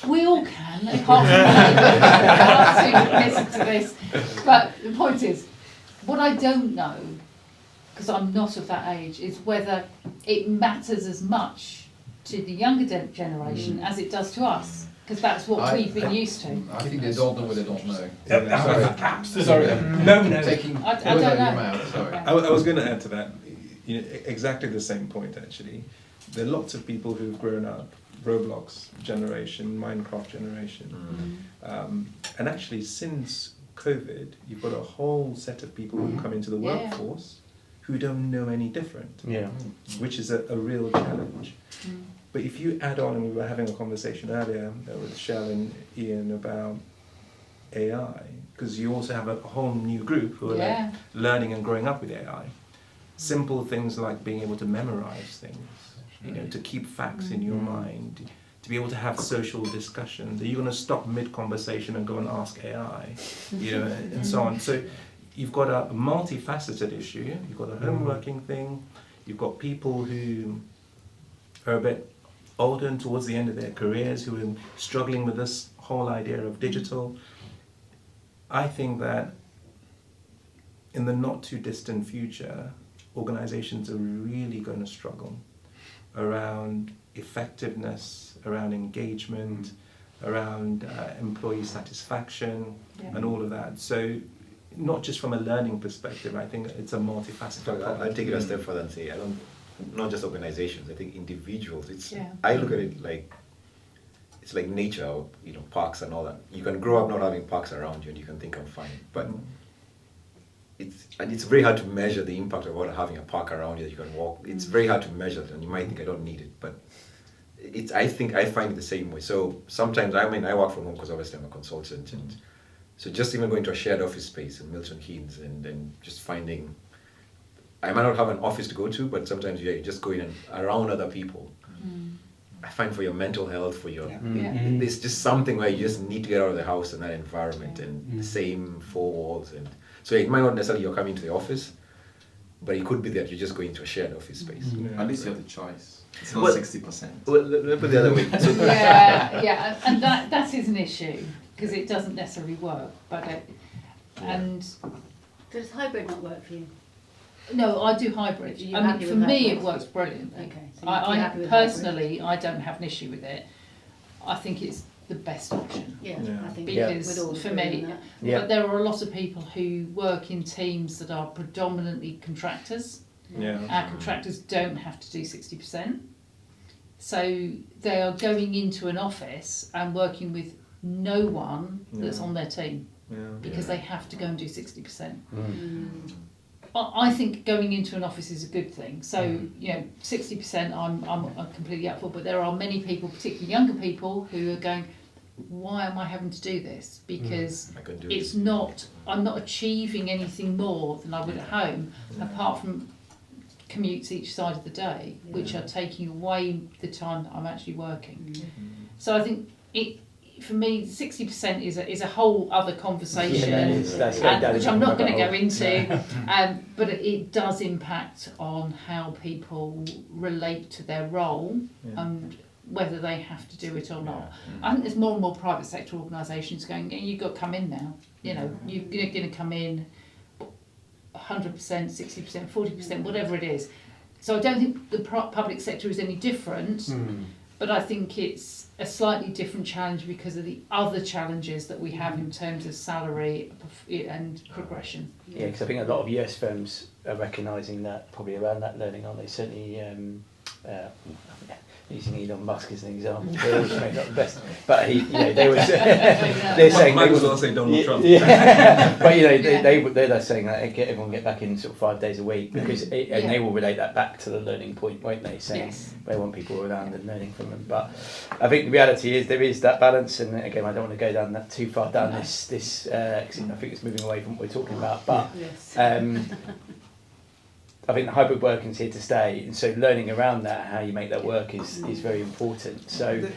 We all can, apart from me, listen to this. But the point is, what I don't know, because I'm not of that age, is whether it matters as much to the younger generation as it does to us, because that's what we've been used to. I think they don't know what they don't know. Sorry. No. Taking I don't know. your mouth, sorry. I was going to add to that, exactly the same point actually. There are lots of people who've grown up, Roblox generation, Minecraft generation, and actually since COVID, you've got a whole set of people who come into the workforce who don't know any different, which is a real challenge. But if you add on, and we were having a conversation earlier with Shell and Ian about AI, because you also have a whole new group who are like learning and growing up with AI. Simple things like being able to memorize things, to keep facts in your mind, to be able to have social discussions. Are you going to stop mid-conversation and go and ask AI, and so on? So you've got a multifaceted issue. You've got a homeworking thing. You've got people who are a bit older and towards the end of their careers who are struggling with this whole idea of digital. I think that in the not too distant future, organizations are really going to struggle around effectiveness, around engagement, around employee satisfaction, Yeah. and all of that. So not just from a learning perspective, I think it's a multifaceted problem. I'll take it a step further and say, not just organizations, I think individuals. Yeah. I look at it like, it's like nature, or, parks and all that. You can grow up not having parks around you and you can think I'm fine. But it's very hard to measure the impact of having a park around you that you can walk. It's very hard to measure it, and you might think I don't need it, but I think I find it the same way. So sometimes, I work from home because obviously I'm a consultant, and so just even going to a shared office space in Milton Keynes and then just finding, I might not have an office to go to, but sometimes you're just going and around other people. I find for your mental health, for your, there's just something where you just need to get out of the house and that environment and the same four walls. And so it might not necessarily you're coming to the office, but it could be that you're just going to a shared office space. At least you have the choice. It's not Well, 60%. Well, let me put it the other way. So yeah, and that is an issue, because it doesn't necessarily work. Does hybrid not work for you? No, I do hybrid. Are you I mean, happy for with me, hybrid? it works brilliantly. Okay, so you're I happy with personally, I don't have an issue with it. I think it's the best option. Yeah, I think because we'd all for agree me, on that. but there are a lot of people who work in teams that are predominantly contractors. Yeah. Our contractors don't have to do 60%. So they are going into an office and working with no one that's on their team because they have to go and do 60%. I think going into an office is a good thing. So 60% I'm completely up for, but there are many people, particularly younger people, who are going, why am I having to do this? Because it's not, I'm not achieving anything more than I would at home, apart from commutes each side of the day, which are taking away the time that I'm actually working. So I think for me, 60% is a whole other conversation, which I'm not going to go into, but it does impact on how people relate to their role and whether they have to do it or not. I think there's more and more private sector organisations going, you've got to come in now. You're going to come in 100%, 60%, 40%, whatever it is. So I don't think the public sector is any different, but I think it's a slightly different challenge because of the other challenges that we have in terms of salary and progression. Yeah, because I think a lot of US firms are recognising that, probably around that learning, aren't they? Certainly, using Elon Musk as an example, maybe not the best, but they were they're saying might as well say Donald Trump. But they're saying that everyone get back in sort of 5 days a week because and they will relate that back to the learning point, won't they? Saying they want people around and learning from them. But I think the reality is there is that balance, and again, I don't want to go down that too far down this. Cause I think it's moving away from what we're talking about, but. I think the hybrid working is here to stay, and so learning around that, how you make that work, is very important. So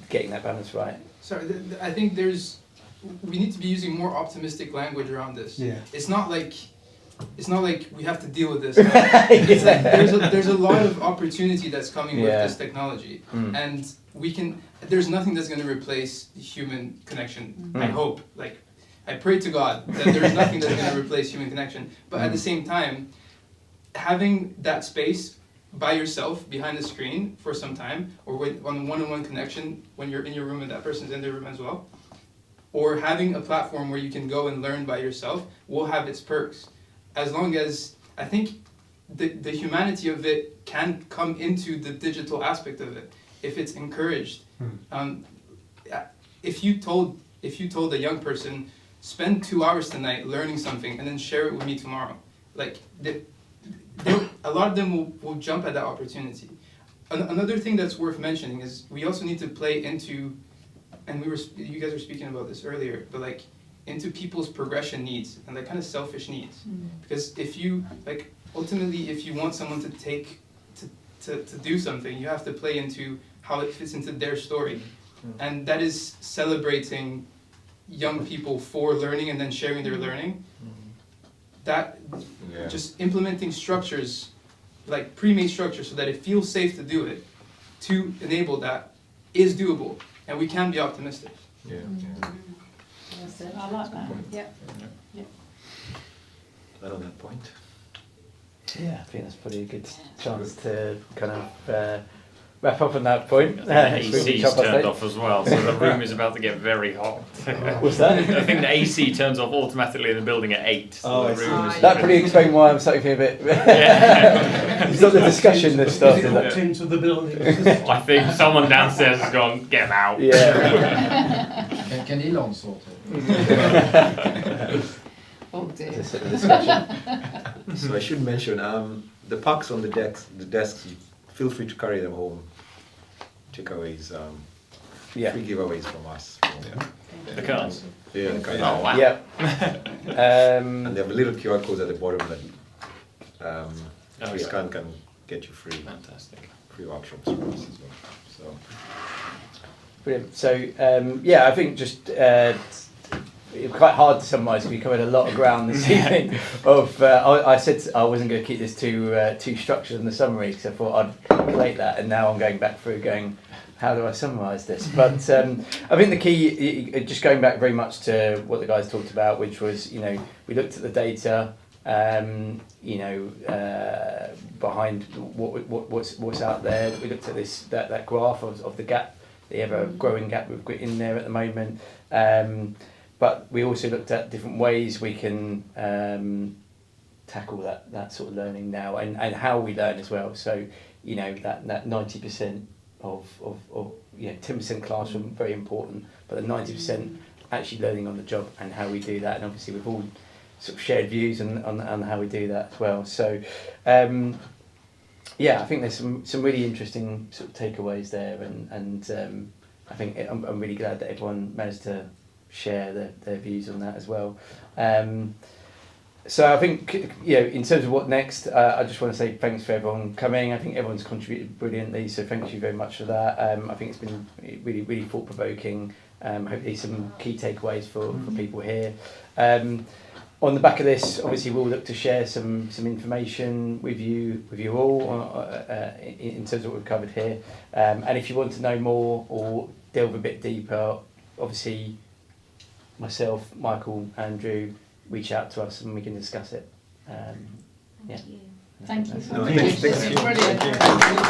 getting that balance right. Sorry, I think we need to be using more optimistic language around this. Yeah. It's not like we have to deal with this. It's like there's a lot of opportunity that's coming with this technology, and there's nothing that's going to replace human connection. I hope, I pray to God that there's nothing that's going to replace human connection. But at the same time, having that space by yourself behind the screen for some time, or on one-on-one connection when you're in your room and that person's in their room as well, or having a platform where you can go and learn by yourself will have its perks. As long as, I think the humanity of it can come into the digital aspect of it, if it's encouraged. If you told a young person, spend 2 hours tonight learning something and then share it with me tomorrow, a lot of them will jump at that opportunity. Another thing that's worth mentioning is we also need to play into, and you guys were speaking about this earlier, but into people's progression needs and kind of selfish needs. Because if you ultimately, if you want someone to do something, you have to play into how it fits into their story, and that is celebrating young people for learning and then sharing their learning. Just implementing structures, pre-made structures, so that it feels safe to do it, to enable that, is doable, and we can be optimistic. I like that. Yep. That on that point. Yeah, I think that's probably a good chance to kind of wrap up on that point. I think the AC's turned off as well, so the room is about to get very hot. What's that? I think the AC turns off automatically in the building at 8. So Oh, the room is that probably explains why I'm starting to feel a bit. It's not the discussion that started. Is it locked into the building? I think someone downstairs has gone, get out. Yeah. Can Elon sort it? Oh dear. It's a discussion. So I should mention the packs on the desks. Feel free to carry them home. Takeaways, free giveaways from us. The cards? Yeah, the cards. Oh, wow. Yeah. And they have a little QR code at the bottom that if you scan can get you free. Fantastic. Free workshops from us as well. So. Brilliant. So yeah, I think just it's quite hard to summarise. We covered a lot of ground this evening. I said I wasn't going to keep this too structured in the summary because I thought I'd collate that, and now I'm going back through going, how do I summarise this? But I think the key, just going back very much to what the guys talked about, which was, you know, we looked at the data, you know, behind what's out there. We looked at that graph of the gap, the ever growing gap we've got in there at the moment. But we also looked at different ways we can tackle that sort of learning now, and how we learn as well. So, you know, that 90% of you know, 10% classroom, very important, but the 90% actually learning on the job and how we do that. And obviously we've all sort of shared views on how we do that as well. So yeah, I think there's some really interesting sort of takeaways there, and I think I'm really glad that everyone managed to share their views on that as well. So I think, you know, in terms of what next, I just want to say thanks for everyone coming. I think everyone's contributed brilliantly, so thank you very much for that. I think it's been really, really thought-provoking. Hopefully some key takeaways for people here. On the back of this, obviously we'll look to share some information with you all in terms of what we've covered here. And if you want to know more or delve a bit deeper, obviously myself, Michael, Andrew, reach out to us and we can discuss it. Thank you. No, thanks. Brilliant.